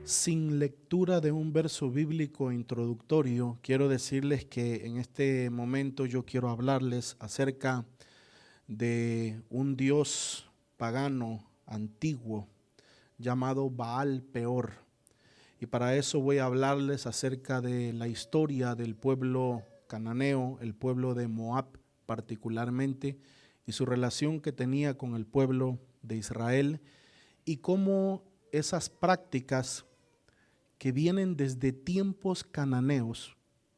Sin lectura de un verso bíblico introductorio, quiero decirles que en este momento yo quiero hablarles acerca de un dios pagano antiguo llamado Baal Peor. Y para eso voy a hablarles acerca de la historia del pueblo cananeo, el pueblo de Moab particularmente, y su relación que tenía con el pueblo de Israel, y cómo esas prácticas que vienen desde tiempos cananeos,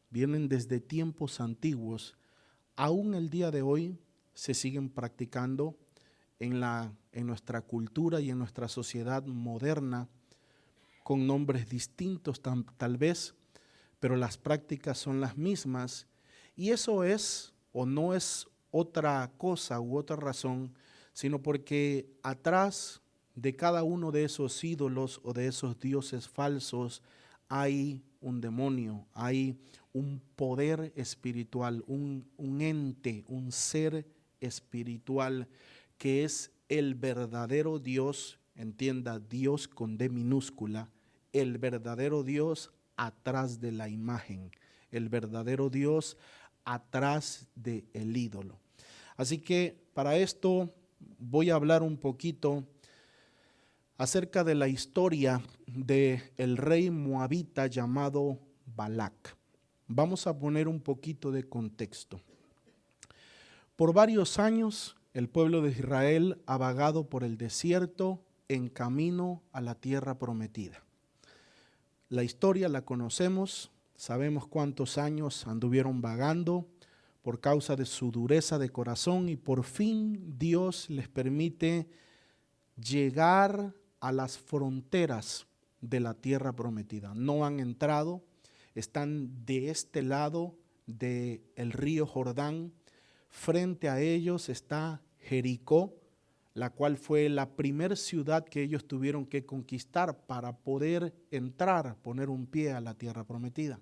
vienen desde tiempos antiguos, aún el día de hoy se siguen practicando en nuestra cultura y en nuestra sociedad moderna, con nombres distintos tal vez, pero las prácticas son las mismas. Y eso es o no es otra cosa u otra razón, sino porque atrás de cada uno de esos ídolos o de esos dioses falsos hay un demonio, hay un poder espiritual, un ente, un ser espiritual que es el verdadero Dios, entienda, Dios con D minúscula, el verdadero Dios atrás de la imagen, el verdadero Dios atrás del ídolo. Así que para esto voy a hablar un poquito acerca de la historia del rey moabita llamado Balac. Vamos a poner un poquito de contexto. Por varios años, el pueblo de Israel ha vagado por el desierto en camino a la tierra prometida. La historia la conocemos, sabemos cuántos años anduvieron vagando por causa de su dureza de corazón, y por fin Dios les permite llegar a las fronteras de la tierra prometida. No han entrado, están de este lado del río Jordán. Frente a ellos está Jericó, la cual fue la primera ciudad que ellos tuvieron que conquistar para poder entrar, poner un pie a la tierra prometida.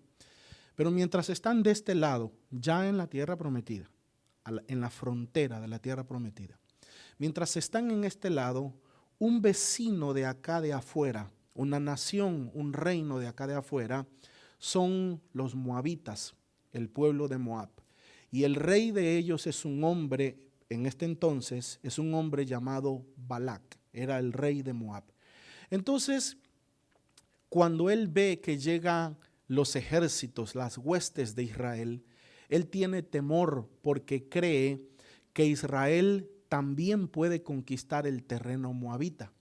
Pero mientras están de este lado, ya en la tierra prometida, en la frontera de la tierra prometida, mientras están en este lado, un vecino de acá de afuera, una nación, un reino de acá de afuera, son los moabitas, el pueblo de Moab. Y el rey de ellos es un hombre, en este entonces, es un hombre llamado Balac, era el rey de Moab. Entonces, cuando él ve que llegan los ejércitos, las huestes de Israel, él tiene temor porque cree que Israel también puede conquistar el terreno moabita.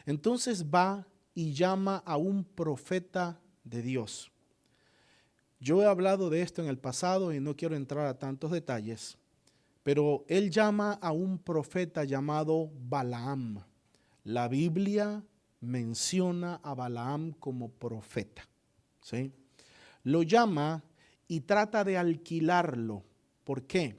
Entonces va y llama a un profeta de Dios. Yo he hablado de esto en el pasado y no quiero entrar a tantos detalles, pero él llama a un profeta llamado Balaam. La Biblia menciona a Balaam como profeta, ¿sí? Lo llama y trata de alquilarlo. ¿Por qué?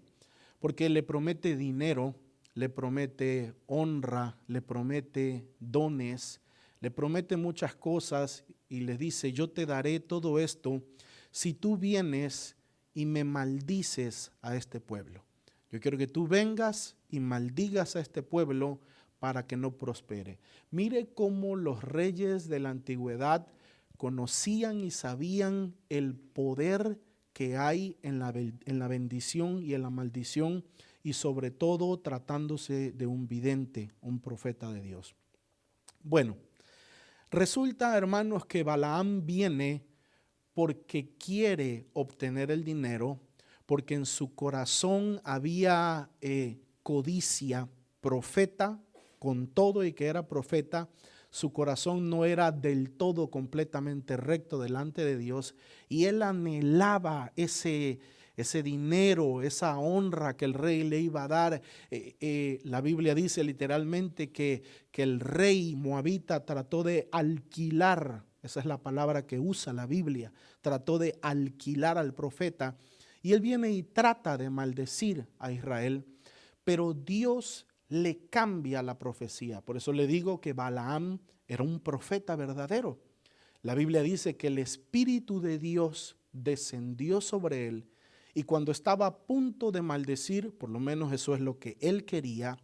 Porque le promete dinero, le promete honra, le promete dones, le promete muchas cosas y le dice: yo te daré todo esto si tú vienes y me maldices a este pueblo. Yo quiero que tú vengas y maldigas a este pueblo para que no prospere. Mire cómo los reyes de la antigüedad conocían y sabían el poder que hay en la bendición y en la maldición, y sobre todo tratándose de un vidente, un profeta de Dios. Bueno, resulta, hermanos, que Balaam viene porque quiere obtener el dinero, porque en su corazón había codicia. Profeta, con todo y que era profeta, su corazón no era del todo completamente recto delante de Dios, y él anhelaba ese dinero, esa honra que el rey le iba a dar. La Biblia dice literalmente que el rey moabita trató de alquilar, esa es la palabra que usa la Biblia, trató de alquilar al profeta, y él viene y trata de maldecir a Israel, pero Dios le cambia la profecía. Por eso le digo que Balaam era un profeta verdadero. La Biblia dice que el Espíritu de Dios descendió sobre él, y cuando estaba a punto de maldecir, por lo menos eso es lo que él quería,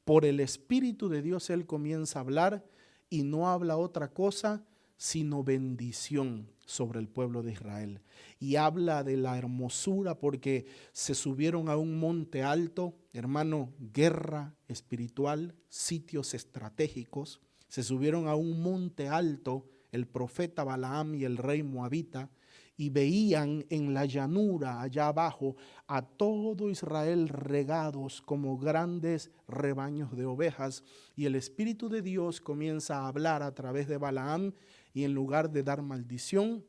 por el Espíritu de Dios él comienza a hablar, y no habla otra cosa sino bendición sobre el pueblo de Israel. Y habla de la hermosura porque se subieron a un monte alto, hermano, guerra espiritual, sitios estratégicos. Se subieron a un monte alto el profeta Balaam y el rey moabita y veían en la llanura allá abajo a todo Israel regados como grandes rebaños de ovejas, y el Espíritu de Dios comienza a hablar a través de Balaam, y en lugar de dar maldición,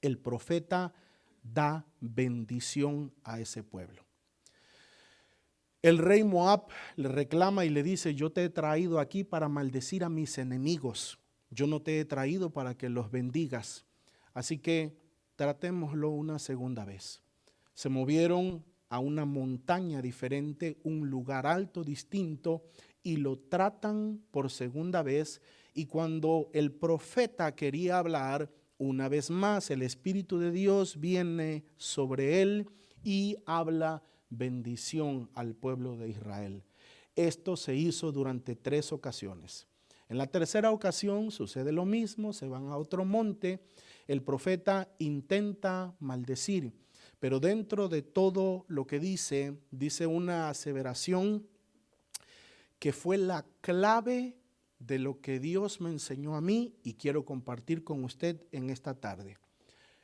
el profeta da bendición a ese pueblo. El rey Moab le reclama y le dice: yo te he traído aquí para maldecir a mis enemigos, yo no te he traído para que los bendigas, así que tratémoslo una segunda vez. Se movieron a una montaña diferente, un lugar alto distinto, y lo tratan por segunda vez. Y cuando el profeta quería hablar, una vez más el Espíritu de Dios viene sobre él y habla bendición al pueblo de Israel. Esto se hizo durante 3 ocasiones. En la tercera ocasión sucede lo mismo, se van a otro monte, el profeta intenta maldecir, pero dentro de todo lo que dice una aseveración que fue la clave de lo que Dios me enseñó a mí y quiero compartir con usted en esta tarde.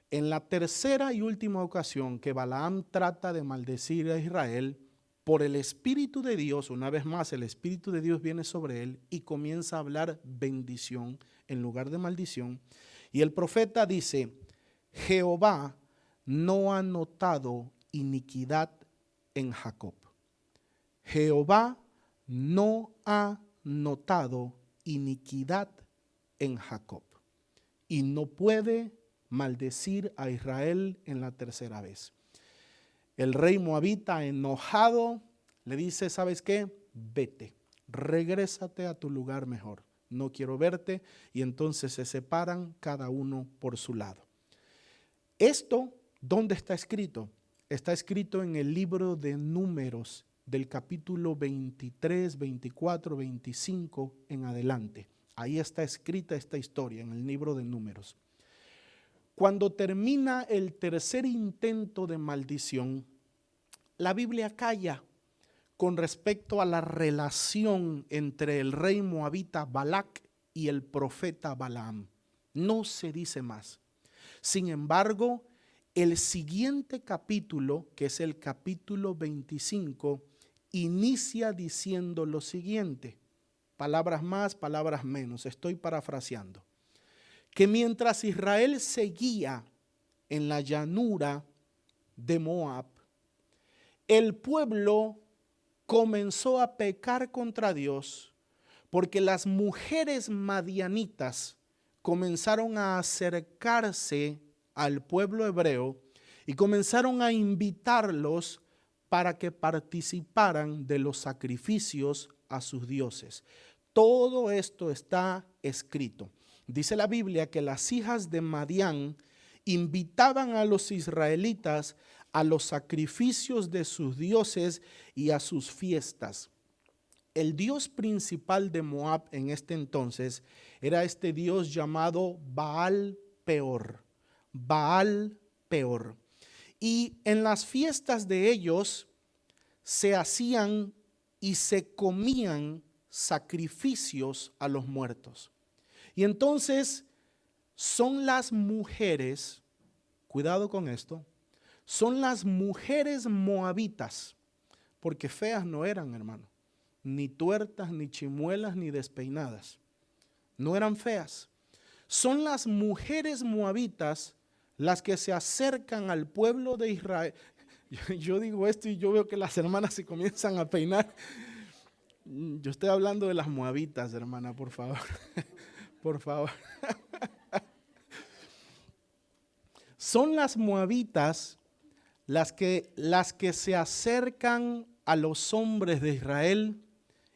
En la tercera y última ocasión que Balaam trata de maldecir a Israel, por el Espíritu de Dios, una vez más el Espíritu de Dios viene sobre él y comienza a hablar bendición en lugar de maldición. Y el profeta dice: Jehová no ha notado iniquidad en Jacob. Jehová no ha notado iniquidad en Jacob. Y no puede maldecir a Israel en la tercera vez. El rey moabita, enojado, le dice: ¿sabes qué? Vete, regrésate a tu lugar mejor. No quiero verte. Y entonces se separan cada uno por su lado. Esto, ¿dónde está escrito? Está escrito en el libro de Números, del capítulo 23, 24, 25 en adelante. Ahí está escrita esta historia en el libro de Números. Cuando termina el tercer intento de maldición, la Biblia calla con respecto a la relación entre el rey moabita Balac y el profeta Balaam. No se dice más. Sin embargo, el siguiente capítulo, que es el capítulo 25, inicia diciendo lo siguiente. Palabras más, palabras menos. Estoy parafraseando. Que mientras Israel seguía en la llanura de Moab, el pueblo comenzó a pecar contra Dios porque las mujeres madianitas comenzaron a acercarse al pueblo hebreo y comenzaron a invitarlos para que participaran de los sacrificios a sus dioses. Todo esto está escrito. Dice la Biblia que las hijas de Madián invitaban a los israelitas a los sacrificios de sus dioses y a sus fiestas. El dios principal de Moab en este entonces era este dios llamado Baal Peor. Baal Peor. Y en las fiestas de ellos se hacían y se comían sacrificios a los muertos. Y entonces son las mujeres, cuidado con esto, son las mujeres moabitas, porque feas no eran, hermano, ni tuertas, ni chimuelas, ni despeinadas, no eran feas. Son las mujeres moabitas las que se acercan al pueblo de Israel. Yo digo esto y yo veo que las hermanas se comienzan a peinar. Yo estoy hablando de las moabitas, hermana, por favor. Por favor. Son las moabitas las que se acercan a los hombres de Israel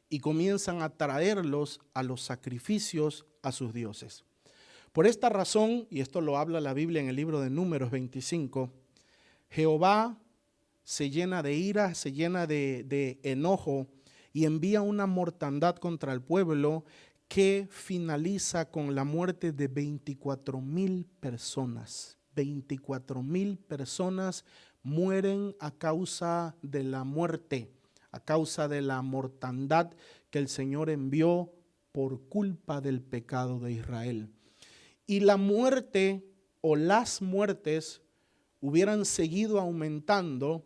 y comienzan a traerlos a los sacrificios a sus dioses. Por esta razón, y esto lo habla la Biblia en el libro de Números 25, Jehová se llena de ira, se llena de enojo y envía una mortandad contra el pueblo que finaliza con la muerte de 24,000 personas. 24,000 personas mueren a causa de la muerte, a causa de la mortandad que el Señor envió por culpa del pecado de Israel. Y la muerte o las muertes hubieran seguido aumentando,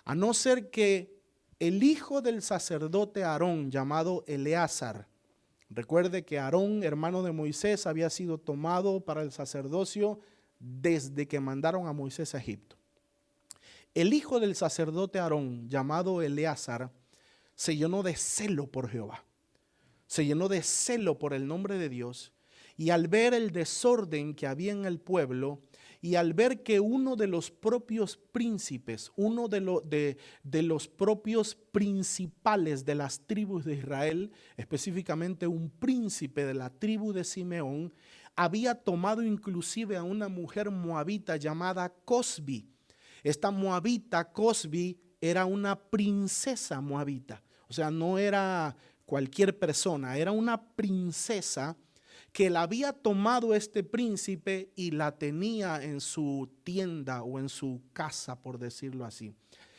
a no ser que el hijo del sacerdote Aarón, llamado Eleazar, recuerde que Aarón, hermano de Moisés, había sido tomado para el sacerdocio desde que mandaron a Moisés a Egipto. El hijo del sacerdote Aarón, llamado Eleazar, se llenó de celo por Jehová. Se llenó de celo por el nombre de Dios, y al ver el desorden que había en el pueblo, y al ver que uno de los propios príncipes, uno de los propios principales de las tribus de Israel, específicamente un príncipe de la tribu de Simeón, había tomado inclusive a una mujer moabita llamada Cosbi. Esta moabita, Cosbi, era una princesa moabita. O sea, no era cualquier persona, era una princesa que la había tomado este príncipe y la tenía en su tienda o en su casa, por decirlo así.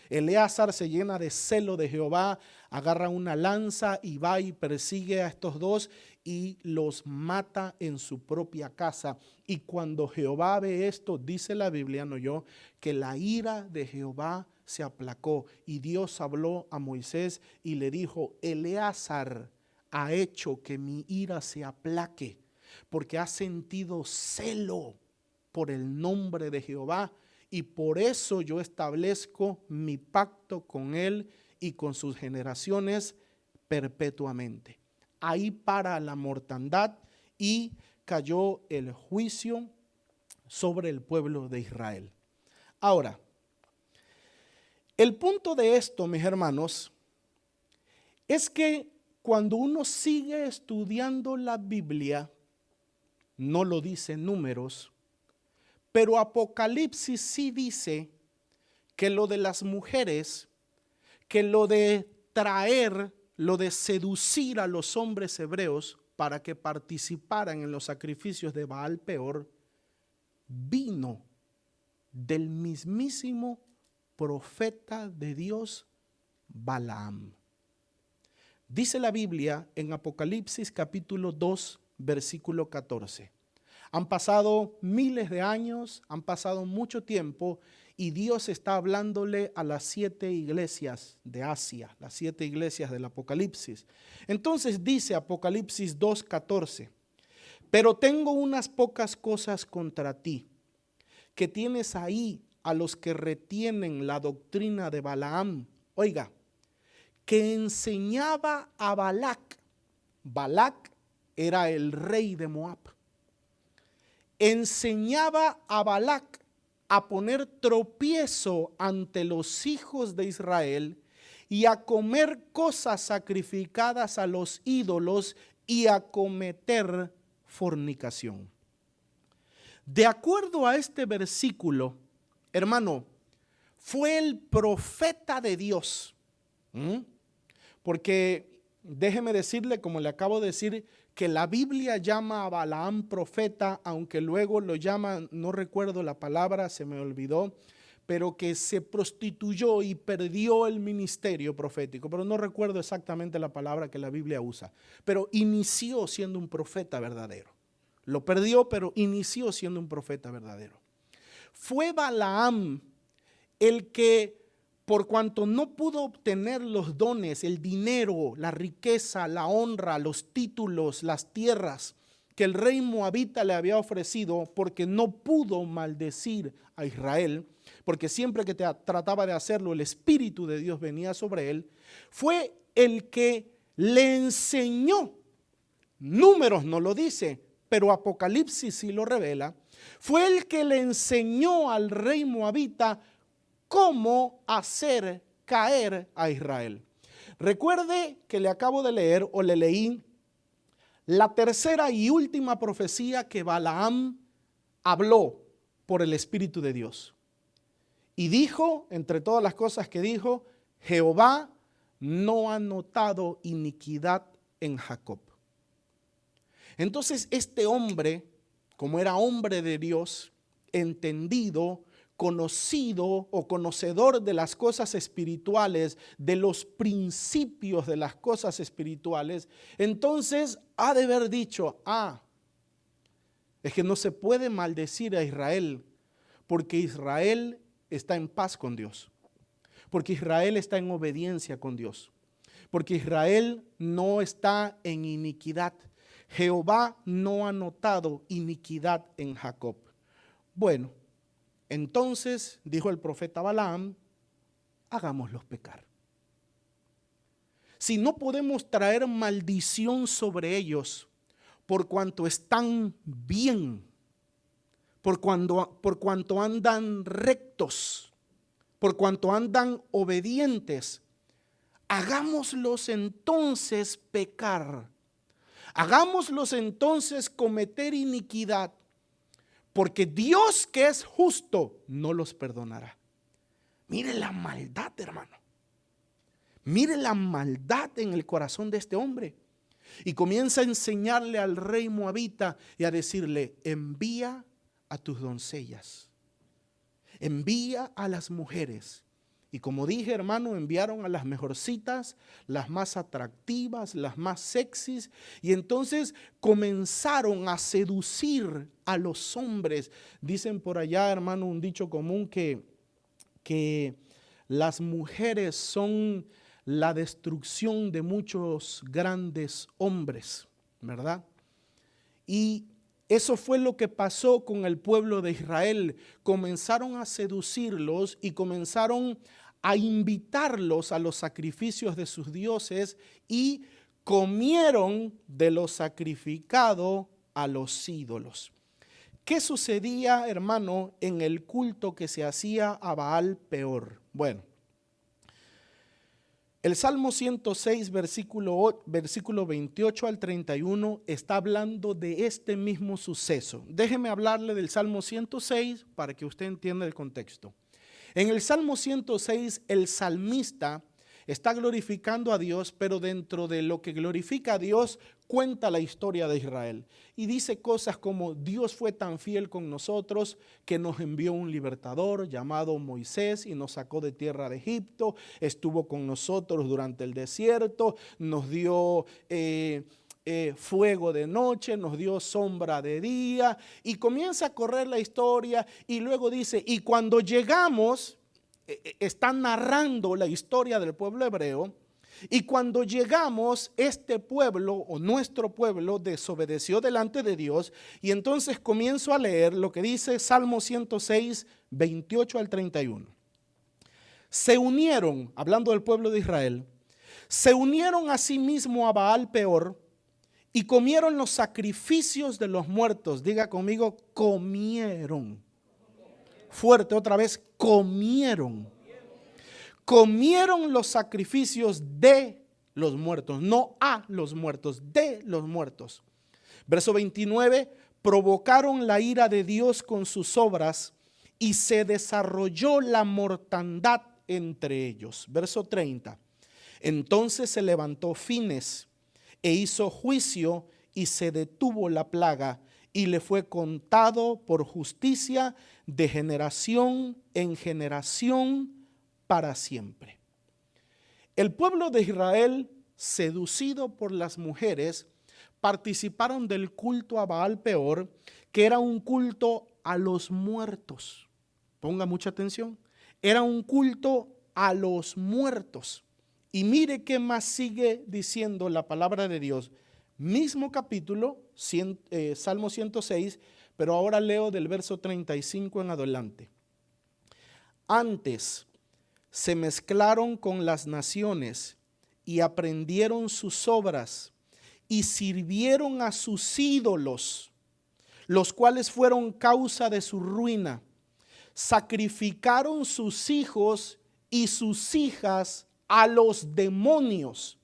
Eleazar se llena de celo de Jehová, agarra una lanza y va y persigue a estos dos y los mata en su propia casa. Y cuando Jehová ve esto, dice la Biblia, no yo, que la ira de Jehová se aplacó y Dios habló a Moisés y le dijo: Eleazar ha hecho que mi ira se aplaque, porque ha sentido celo por el nombre de Jehová, y por eso yo establezco mi pacto con él y con sus generaciones perpetuamente. Ahí para la mortandad y cayó el juicio sobre el pueblo de Israel. Ahora, el punto de esto, mis hermanos, es que cuando uno sigue estudiando la Biblia, no lo dice Números, pero Apocalipsis sí dice que lo de las mujeres, que lo de traer, lo de seducir a los hombres hebreos para que participaran en los sacrificios de Baal Peor, vino del mismísimo profeta de Dios, Balaam. Dice la Biblia en Apocalipsis capítulo 2, versículo 14. Han pasado miles de años, han pasado mucho tiempo y Dios está hablándole a las 7 iglesias de Asia, las 7 iglesias del Apocalipsis. Entonces dice Apocalipsis 2:14, pero tengo unas pocas cosas contra ti, que tienes ahí a los que retienen la doctrina de Balaam. Oiga, que enseñaba a Balac. Balac era el rey de Moab. Enseñaba a Balac a poner tropiezo ante los hijos de Israel y a comer cosas sacrificadas a los ídolos y a cometer fornicación. De acuerdo a este versículo, hermano, fue el profeta de Dios. Porque déjeme decirle, como le acabo de decir, que la Biblia llama a Balaam profeta, aunque luego lo llama, no recuerdo la palabra, se me olvidó, pero que se prostituyó y perdió el ministerio profético, pero no recuerdo exactamente la palabra que la Biblia usa, pero inició siendo un profeta verdadero. Lo perdió, pero inició siendo un profeta verdadero. Fue Balaam el que, por cuanto no pudo obtener los dones, el dinero, la riqueza, la honra, los títulos, las tierras que el rey moabita le había ofrecido, porque no pudo maldecir a Israel, porque siempre que trataba de hacerlo, el Espíritu de Dios venía sobre él, fue el que le enseñó. Números no lo dice, pero Apocalipsis sí lo revela. Fue el que le enseñó al rey moabita cómo hacer caer a Israel. Recuerde que le acabo de leer o le leí la tercera y última profecía que Balaam habló por el Espíritu de Dios. Y dijo, entre todas las cosas que dijo, Jehová no ha notado iniquidad en Jacob. Entonces este hombre, como era hombre de Dios, entendido, conocido o conocedor de las cosas espirituales, de los principios de las cosas espirituales, entonces ha de haber dicho, es que no se puede maldecir a Israel, porque Israel está en paz con Dios, porque Israel está en obediencia con Dios, porque Israel no está en iniquidad. Jehová no ha notado iniquidad en Jacob. Bueno, entonces dijo el profeta Balaam, hagámoslos pecar. Si no podemos traer maldición sobre ellos por cuanto están bien, por cuanto andan rectos, por cuanto andan obedientes, hagámoslos entonces pecar. Hagámoslos entonces cometer iniquidad, porque Dios, que es justo, no los perdonará. Mire la maldad, hermano. Mire la maldad en el corazón de este hombre. Y comienza a enseñarle al rey moabita y a decirle, envía a tus doncellas, envía a las mujeres. Y como dije, hermano, enviaron a las mejorcitas, las más atractivas, las más sexys. Y entonces comenzaron a seducir a los hombres. Dicen por allá, hermano, un dicho común que las mujeres son la destrucción de muchos grandes hombres, ¿verdad? Y eso fue lo que pasó con el pueblo de Israel. Comenzaron a seducirlos y comenzaron a invitarlos a los sacrificios de sus dioses y comieron de lo sacrificado a los ídolos. ¿Qué sucedía, hermano, en el culto que se hacía a Baal Peor? Bueno, el Salmo 106, versículo 28 al 31, está hablando de este mismo suceso. Déjeme hablarle del Salmo 106 para que usted entienda el contexto. En el Salmo 106, el salmista está glorificando a Dios, pero dentro de lo que glorifica a Dios, cuenta la historia de Israel. Y dice cosas como, Dios fue tan fiel con nosotros que nos envió un libertador llamado Moisés y nos sacó de tierra de Egipto, estuvo con nosotros durante el desierto, nos dio fuego de noche, nos dio sombra de día, y comienza a correr la historia y luego dice, y cuando llegamos, está narrando la historia del pueblo hebreo, y cuando llegamos, este pueblo o nuestro pueblo desobedeció delante de Dios, y entonces comienzo a leer lo que dice Salmo 106, 28 al 31. Se unieron, hablando del pueblo de Israel, se unieron a sí mismo a Baal Peor y comieron los sacrificios de los muertos. Diga conmigo, comieron. Fuerte otra vez, comieron. Comieron los sacrificios de los muertos, no a los muertos, de los muertos. Verso 29, provocaron la ira de Dios con sus obras y se desarrolló la mortandad entre ellos. Verso 30, entonces se levantó Fines e hizo juicio y se detuvo la plaga y le fue contado por justicia de generación en generación para siempre. El pueblo de Israel, seducido por las mujeres, participaron del culto a Baal Peor, que era un culto a los muertos. Ponga mucha atención. Era un culto a los muertos. Y mire qué más sigue diciendo la palabra de Dios. Mismo capítulo, Salmo 106, pero ahora leo del verso 35 en adelante. Antes se mezclaron con las naciones y aprendieron sus obras y sirvieron a sus ídolos, los cuales fueron causa de su ruina. Sacrificaron sus hijos y sus hijas a los demonios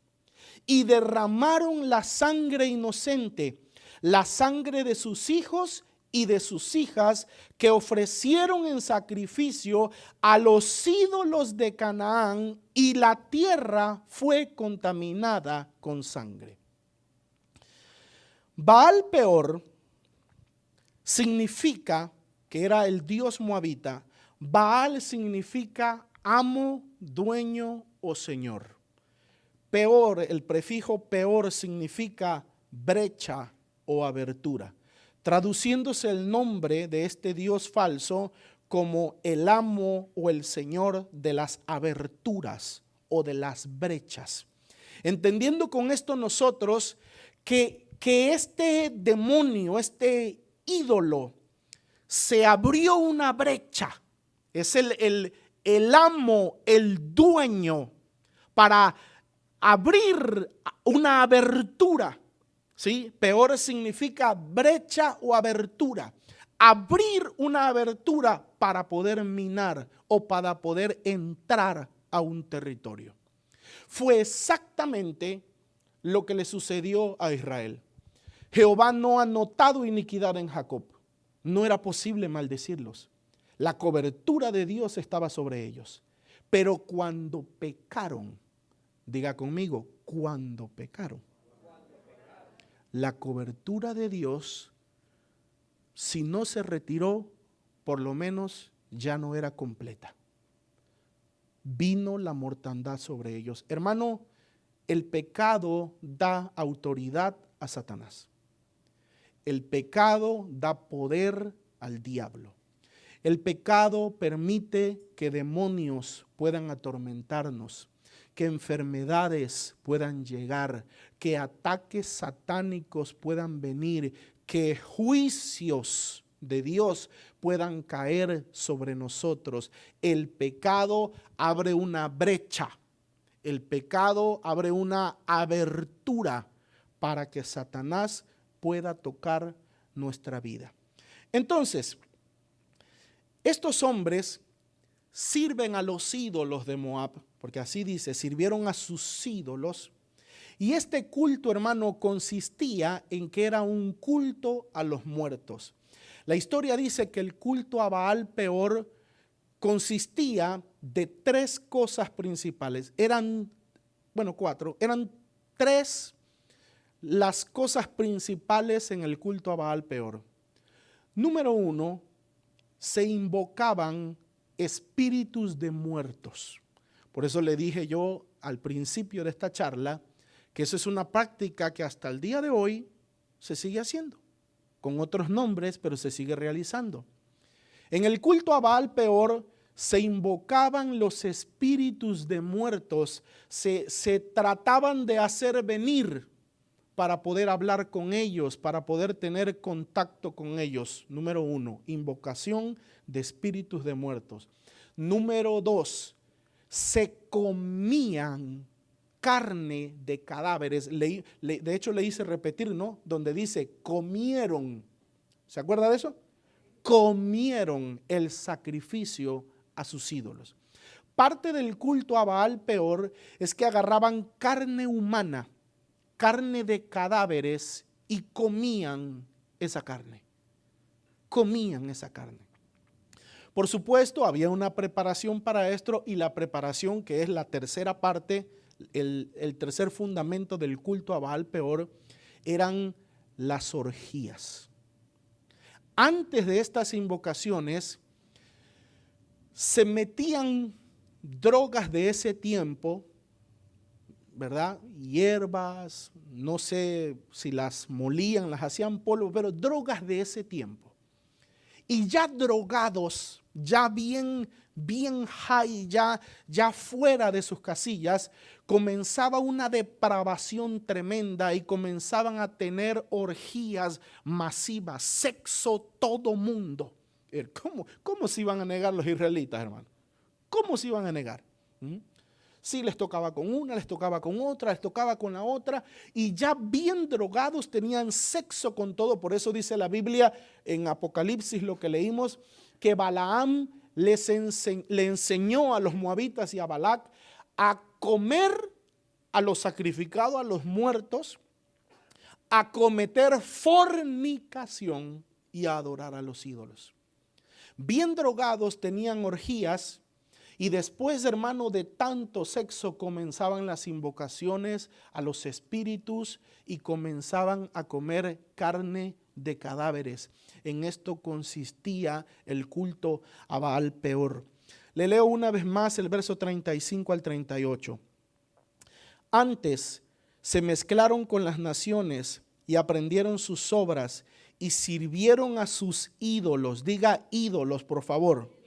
y derramaron la sangre inocente, la sangre de sus hijos y de sus hijas que ofrecieron en sacrificio a los ídolos de Canaán, y la tierra fue contaminada con sangre. Baal Peor significa, que era el dios moabita, Baal significa amo, dueño o señor. Peor, el prefijo peor significa brecha o abertura, traduciéndose el nombre de este dios falso como el amo o el señor de las aberturas o de las brechas. Entendiendo con esto nosotros que este demonio, este ídolo, se abrió una brecha. Es el amo, el dueño, para abrir una abertura, ¿sí? Peor significa brecha o abertura. Abrir una abertura para poder minar o para poder entrar a un territorio. Fue exactamente lo que le sucedió a Israel. Jehová no ha notado iniquidad en Jacob. No era posible maldecirlos. La cobertura de Dios estaba sobre ellos. Pero cuando pecaron, diga conmigo, cuando pecaron, la cobertura de Dios, si no se retiró, por lo menos ya no era completa. Vino la mortandad sobre ellos. Hermano, el pecado da autoridad a Satanás. El pecado da poder al diablo. El pecado permite que demonios puedan atormentarnos, que enfermedades puedan llegar, que ataques satánicos puedan venir, que juicios de Dios puedan caer sobre nosotros. El pecado abre una brecha. El pecado abre una abertura para que Satanás pueda tocar nuestra vida. Entonces, estos hombres sirven a los ídolos de Moab, porque así dice, sirvieron a sus ídolos. Y este culto, hermano, consistía en que era un culto a los muertos. La historia dice que el culto a Baal Peor consistía de tres cosas principales. Eran, cuatro. Eran tres las cosas principales en el culto a Baal Peor. Número uno, se invocaban espíritus de muertos. Por eso le dije yo al principio de esta charla que eso es una práctica que hasta el día de hoy se sigue haciendo, con otros nombres, pero se sigue realizando. En el culto a Baal Peor se invocaban los espíritus de muertos, se trataban de hacer venir para poder hablar con ellos, para poder tener contacto con ellos. Número uno, invocación de espíritus de muertos. Número dos, se comían carne de cadáveres. De hecho, le hice repetir, ¿no? Donde dice, comieron. ¿Se acuerda de eso? Comieron el sacrificio a sus ídolos. Parte del culto a Baal Peor es que agarraban carne humana, carne de cadáveres y comían esa carne. Comían esa carne. Por supuesto, había una preparación para esto y la preparación, que es la tercera parte, el tercer fundamento del culto a Baal Peor, eran las orgías. Antes de estas invocaciones, se metían drogas de ese tiempo, ¿verdad? Hierbas, no sé si las molían, las hacían polvo, pero drogas de ese tiempo. Y ya drogados, ya bien high, ya fuera de sus casillas, comenzaba una depravación tremenda y comenzaban a tener orgías masivas, sexo todo mundo. ¿Cómo se iban a negar los israelitas, hermano? ¿Cómo se iban a negar? Sí, les tocaba con una, les tocaba con otra, les tocaba con la otra, y ya bien drogados tenían sexo con todo. Por eso dice la Biblia en Apocalipsis, lo que leímos, que Balaam le enseñó a los moabitas y a Balac a comer a los sacrificados, a los muertos, a cometer fornicación y a adorar a los ídolos. Bien drogados tenían orgías. Y después, hermano, de tanto sexo comenzaban las invocaciones a los espíritus y comenzaban a comer carne de cadáveres. En esto consistía el culto a Baal Peor. Le leo una vez más el verso 35 al 38. Antes se mezclaron con las naciones y aprendieron sus obras y sirvieron a sus ídolos. Diga ídolos, por favor.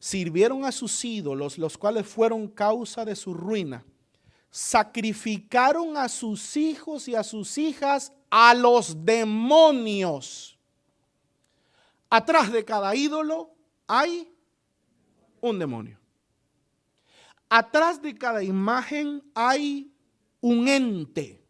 Sirvieron a sus ídolos, los cuales fueron causa de su ruina. Sacrificaron a sus hijos y a sus hijas a los demonios. Atrás de cada ídolo hay un demonio. Atrás de cada imagen hay un ente.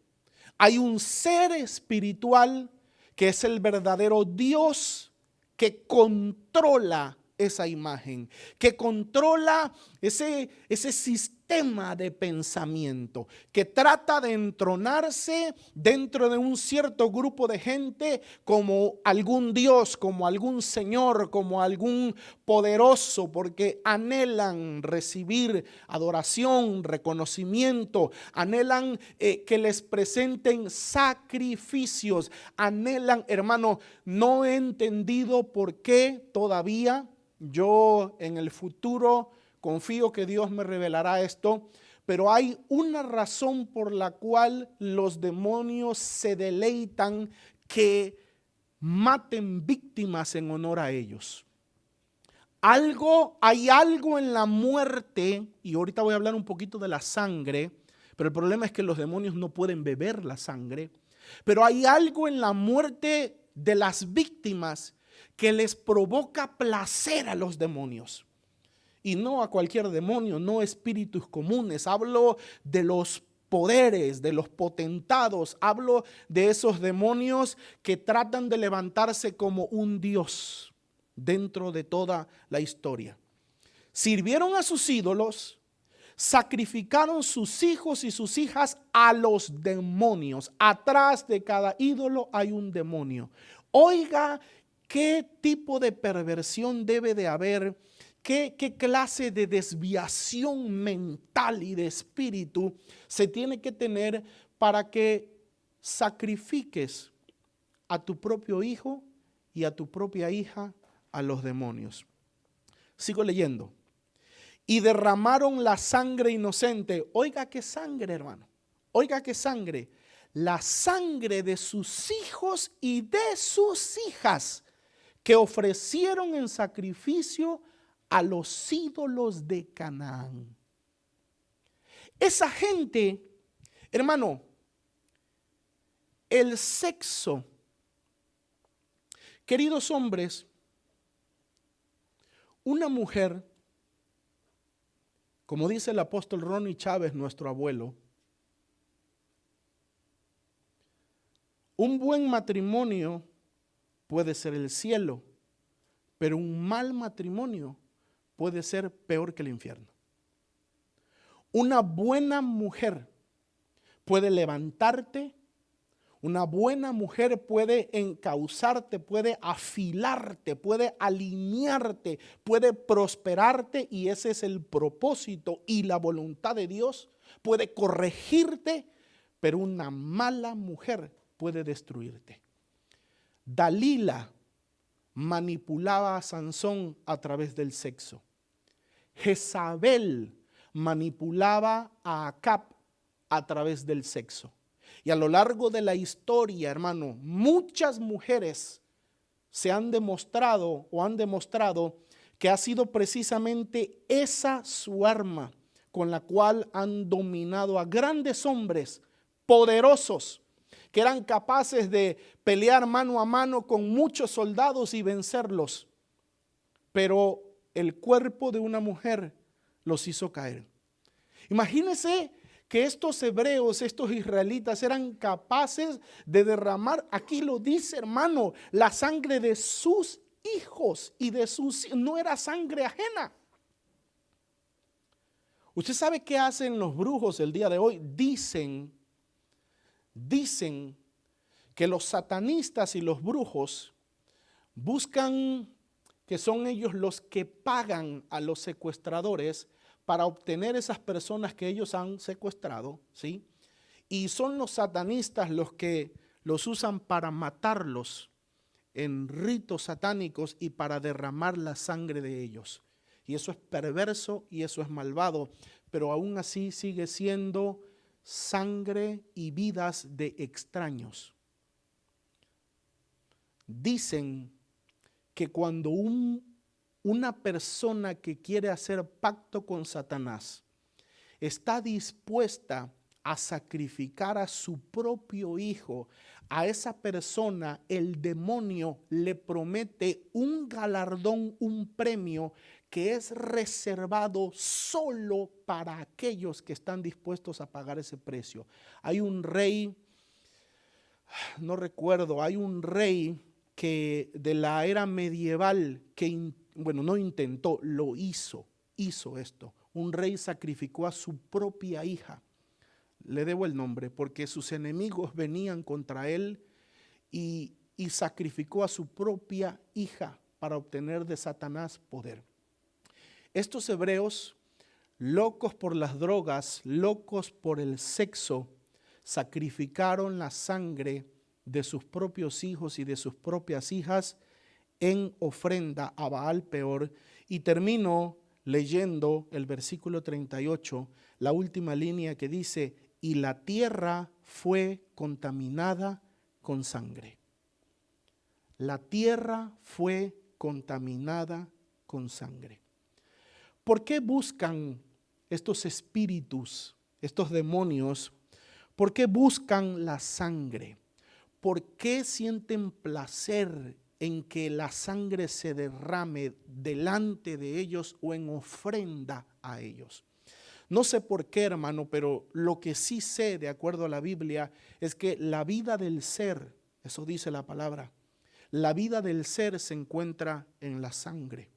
Hay un ser espiritual que es el verdadero Dios que controla esa imagen, que controla ese sistema de pensamiento, que trata de entronarse dentro de un cierto grupo de gente como algún Dios, como algún Señor, como algún poderoso, porque anhelan recibir adoración, reconocimiento, anhelan que les presenten sacrificios, anhelan, hermano, no he entendido por qué todavía. Yo en el futuro confío que Dios me revelará esto, pero hay una razón por la cual los demonios se deleitan que maten víctimas en honor a ellos. Hay algo en la muerte, y ahorita voy a hablar un poquito de la sangre, pero el problema es que los demonios no pueden beber la sangre, pero hay algo en la muerte de las víctimas que les provoca placer a los demonios. Y no a cualquier demonio, no espíritus comunes. Hablo de los poderes, de los potentados. Hablo de esos demonios que tratan de levantarse como un dios dentro de toda la historia. Sirvieron a sus ídolos, sacrificaron sus hijos y sus hijas a los demonios. Atrás de cada ídolo hay un demonio. Oiga, ¿qué tipo de perversión debe de haber? ¿Qué clase de desviación mental y de espíritu se tiene que tener para que sacrifiques a tu propio hijo y a tu propia hija a los demonios? Sigo leyendo. Y derramaron la sangre inocente. Oiga qué sangre, hermano. Oiga qué sangre. La sangre de sus hijos y de sus hijas, que ofrecieron en sacrificio a los ídolos de Canaán. Esa gente, hermano, el sexo, queridos hombres, una mujer, como dice el apóstol Ronnie Chávez, nuestro abuelo, un buen matrimonio puede ser el cielo, pero un mal matrimonio puede ser peor que el infierno. Una buena mujer puede levantarte, una buena mujer puede encauzarte, puede afilarte, puede alinearte, puede prosperarte, y ese es el propósito y la voluntad de Dios. Puede corregirte, pero una mala mujer puede destruirte. Dalila manipulaba a Sansón a través del sexo. Jezabel manipulaba a Acab a través del sexo. Y a lo largo de la historia, hermano, muchas mujeres se han demostrado o han demostrado que ha sido precisamente esa su arma con la cual han dominado a grandes hombres poderosos que eran capaces de pelear mano a mano con muchos soldados y vencerlos. Pero el cuerpo de una mujer los hizo caer. Imagínense que estos hebreos, estos israelitas eran capaces de derramar, aquí lo dice, hermano, la sangre de sus hijos y de sus, no era sangre ajena. ¿Usted sabe qué hacen los brujos el día de hoy? Dicen que los satanistas y los brujos buscan que son ellos los que pagan a los secuestradores para obtener esas personas que ellos han secuestrado, ¿sí? Y son los satanistas los que los usan para matarlos en ritos satánicos y para derramar la sangre de ellos. Y eso es perverso y eso es malvado, pero aún así sigue siendo sangre y vidas de extraños. Dicen que cuando una persona que quiere hacer pacto con Satanás está dispuesta a sacrificar a su propio hijo, a esa persona el demonio le promete un galardón, un premio que es reservado solo para aquellos que están dispuestos a pagar ese precio. Hay un rey, no recuerdo, hay un rey que de la era medieval que, no intentó, lo hizo esto. Un rey sacrificó a su propia hija. Le debo el nombre porque sus enemigos venían contra él y sacrificó a su propia hija para obtener de Satanás poder. Estos hebreos, locos por las drogas, locos por el sexo, sacrificaron la sangre de sus propios hijos y de sus propias hijas en ofrenda a Baal Peor. Y termino leyendo el versículo 38, la última línea que dice: y la tierra fue contaminada con sangre. La tierra fue contaminada con sangre. ¿Por qué buscan estos espíritus, estos demonios? ¿Por qué buscan la sangre? ¿Por qué sienten placer en que la sangre se derrame delante de ellos o en ofrenda a ellos? No sé por qué, hermano, pero lo que sí sé, de acuerdo a la Biblia, es que la vida del ser, eso dice la palabra, la vida del ser se encuentra en la sangre.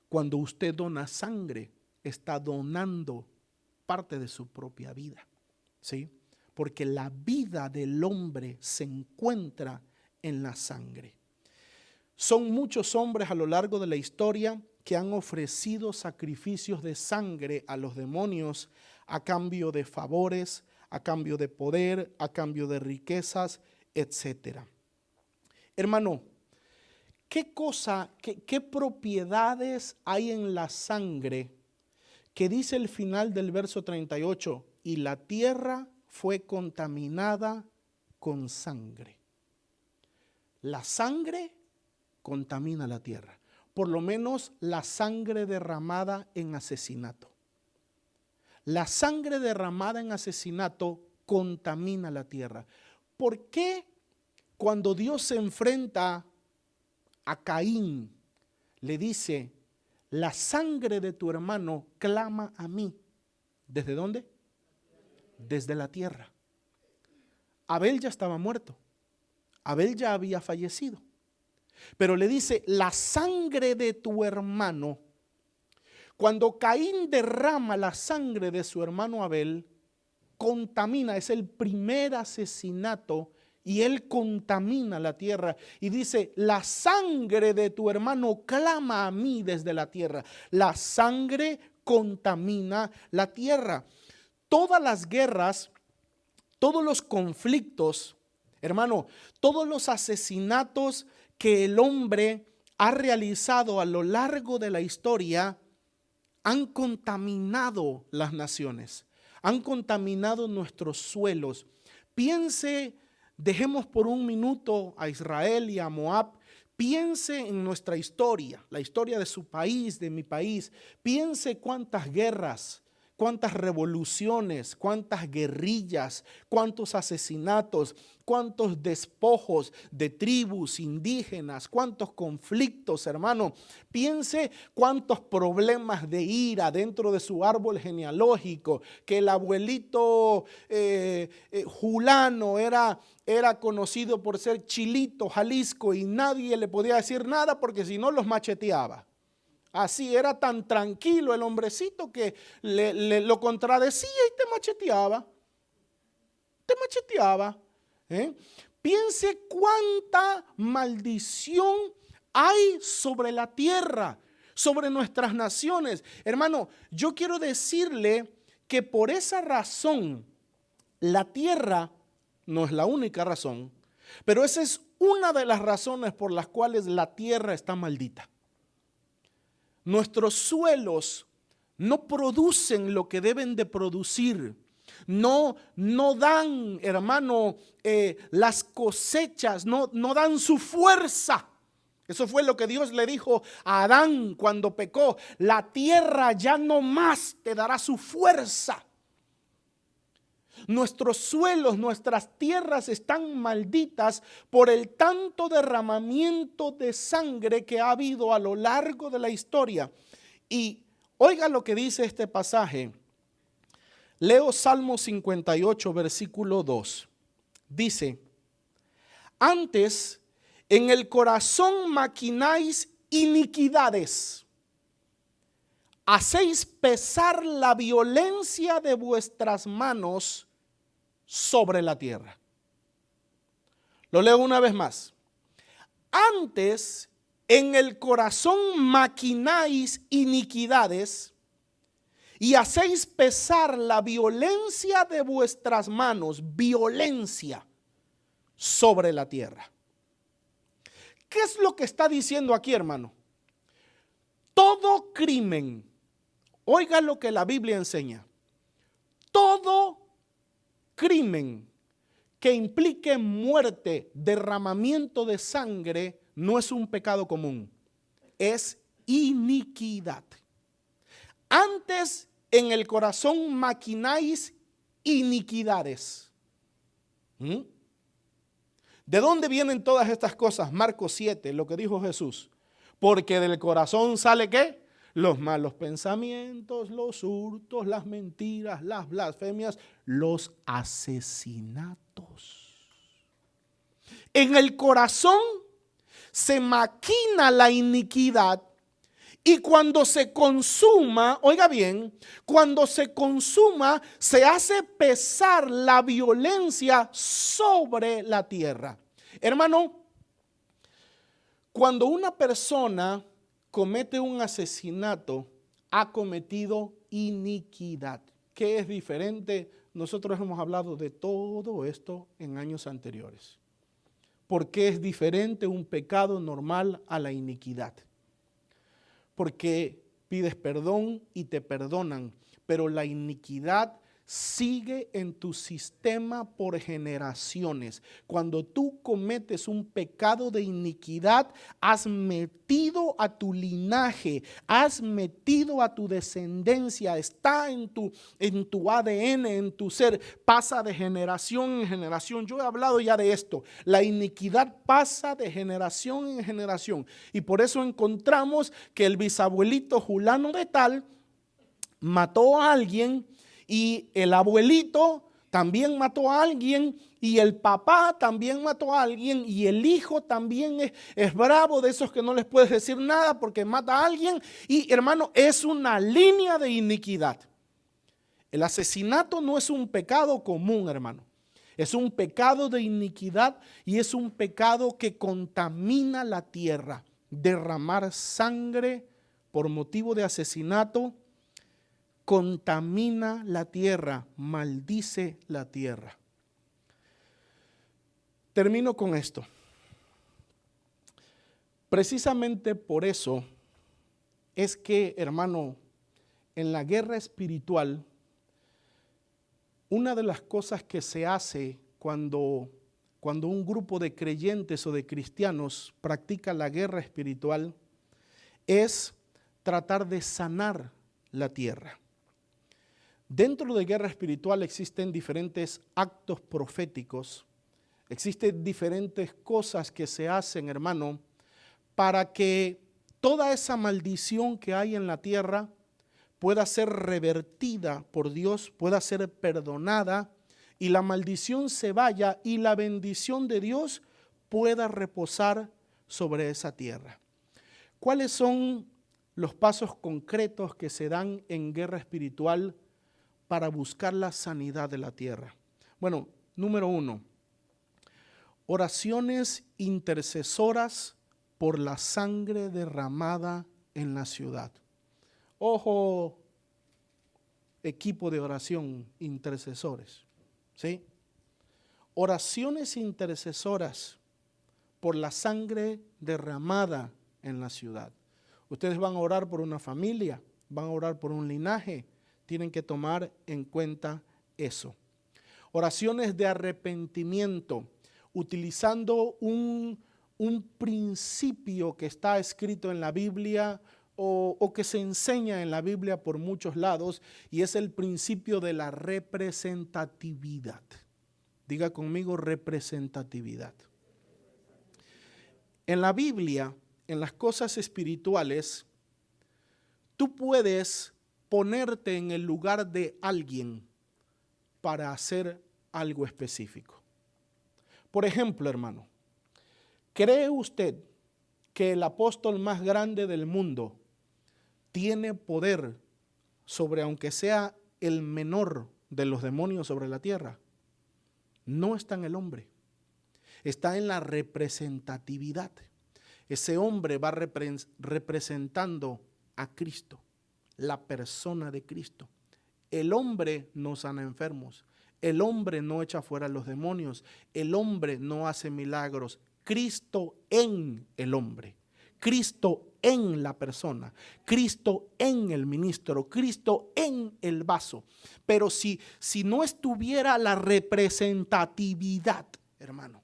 Cuando usted dona sangre, está donando parte de su propia vida, ¿sí? Porque la vida del hombre se encuentra en la sangre. Son muchos hombres a lo largo de la historia que han ofrecido sacrificios de sangre a los demonios a cambio de favores, a cambio de poder, a cambio de riquezas, etc. Hermano, ¿qué propiedades hay en la sangre que dice el final del verso 38? Y la tierra fue contaminada con sangre. La sangre contamina la tierra. Por lo menos la sangre derramada en asesinato. La sangre derramada en asesinato contamina la tierra. ¿Por qué cuando Dios se enfrenta a Caín, le dice: la sangre de tu hermano clama a mí? ¿Desde dónde? Desde la tierra. Abel ya estaba muerto. Abel ya había fallecido. Pero le dice: la sangre de tu hermano. Cuando Caín derrama la sangre de su hermano Abel, contamina, es el primer asesinato y él contamina la tierra. Y dice: la sangre de tu hermano clama a mí desde la tierra. La sangre contamina la tierra. Todas las guerras, todos los conflictos, hermano, todos los asesinatos que el hombre ha realizado a lo largo de la historia han contaminado las naciones, han contaminado nuestros suelos. Piense, dejemos por un minuto a Israel y a Moab. Piense en nuestra historia, la historia de su país, de mi país. Piense cuántas guerras, cuántas revoluciones, cuántas guerrillas, cuántos asesinatos, cuántos despojos de tribus indígenas, cuántos conflictos, hermano. Piense cuántos problemas de ira dentro de su árbol genealógico, que el abuelito Julano era conocido por ser Chilito, Jalisco, y nadie le podía decir nada porque si no los macheteaba. Así era tan tranquilo el hombrecito que lo contradecía y te macheteaba. Te macheteaba. Piense cuánta maldición hay sobre la tierra, sobre nuestras naciones. Hermano, yo quiero decirle que por esa razón, la tierra no es la única razón, pero esa es una de las razones por las cuales la tierra está maldita. Nuestros suelos no producen lo que deben de producir. No dan, hermano, las cosechas, no dan su fuerza. Eso fue lo que Dios le dijo a Adán cuando pecó. La tierra ya no más te dará su fuerza. Nuestros suelos, nuestras tierras están malditas por el tanto derramamiento de sangre que ha habido a lo largo de la historia. Y oiga lo que dice este pasaje. Leo Salmo 58, versículo 2. Dice: antes en el corazón maquináis iniquidades, hacéis pesar la violencia de vuestras manos sobre la tierra. Lo leo una vez más. Antes en el corazón maquináis iniquidades y hacéis pesar la violencia de vuestras manos, violencia, sobre la tierra. ¿Qué es lo que está diciendo aquí, hermano? Todo crimen, oiga lo que la Biblia enseña, todo crimen que implique muerte, derramamiento de sangre, no es un pecado común, es iniquidad. Antes en el corazón maquináis iniquidades. ¿De dónde vienen todas estas cosas? Marcos 7, lo que dijo Jesús. Porque del corazón sale ¿qué? Los malos pensamientos, los hurtos, las mentiras, las blasfemias, los asesinatos. En el corazón se maquina la iniquidad y cuando se consuma, oiga bien, cuando se consuma se hace pesar la violencia sobre la tierra. Hermano, cuando una persona comete un asesinato, ha cometido iniquidad. ¿Qué es diferente? Nosotros hemos hablado de todo esto en años anteriores. ¿Por qué es diferente un pecado normal a la iniquidad? Porque pides perdón y te perdonan, pero la iniquidad sigue en tu sistema por generaciones. Cuando tú cometes un pecado de iniquidad, has metido a tu linaje, has metido a tu descendencia, está en tu ADN, en tu ser, pasa de generación en generación. Yo he hablado ya de esto, la iniquidad pasa de generación en generación y por eso encontramos que el bisabuelito Julano de tal mató a alguien y el abuelito también mató a alguien y el papá también mató a alguien y el hijo también es bravo, de esos que no les puedes decir nada porque mata a alguien. Y hermano, es una línea de iniquidad. El asesinato no es un pecado común, hermano. Es un pecado de iniquidad y es un pecado que contamina la tierra. Derramar sangre por motivo de asesinato contamina la tierra, maldice la tierra. Termino con esto. Precisamente por eso es que, hermano, en la guerra espiritual, una de las cosas que se hace cuando un grupo de creyentes o de cristianos practica la guerra espiritual es tratar de sanar la tierra. Dentro de guerra espiritual existen diferentes actos proféticos, existen diferentes cosas que se hacen, hermano, para que toda esa maldición que hay en la tierra pueda ser revertida por Dios, pueda ser perdonada y la maldición se vaya y la bendición de Dios pueda reposar sobre esa tierra. ¿Cuáles son los pasos concretos que se dan en guerra espiritual para buscar la sanidad de la tierra? Bueno, número 1, oraciones intercesoras por la sangre derramada en la ciudad. Ojo, equipo de oración, intercesores, ¿sí? Oraciones intercesoras por la sangre derramada en la ciudad. Ustedes van a orar por una familia, van a orar por un linaje, tienen que tomar en cuenta eso. Oraciones de arrepentimiento, utilizando un principio que está escrito en la Biblia o que se enseña en la Biblia por muchos lados, y es el principio de la representatividad. Diga conmigo, representatividad. En la Biblia, en las cosas espirituales, tú puedes ponerte en el lugar de alguien para hacer algo específico. Por ejemplo, hermano, ¿cree usted que el apóstol más grande del mundo tiene poder sobre, aunque sea el menor de los demonios sobre la tierra? No está en el hombre, está en la representatividad. Ese hombre va representando a Cristo, la persona de Cristo. El hombre no sana enfermos, el hombre no echa fuera los demonios, el hombre no hace milagros. Cristo en el hombre, Cristo en la persona, Cristo en el ministro, Cristo en el vaso. Pero si no estuviera la representatividad, hermano,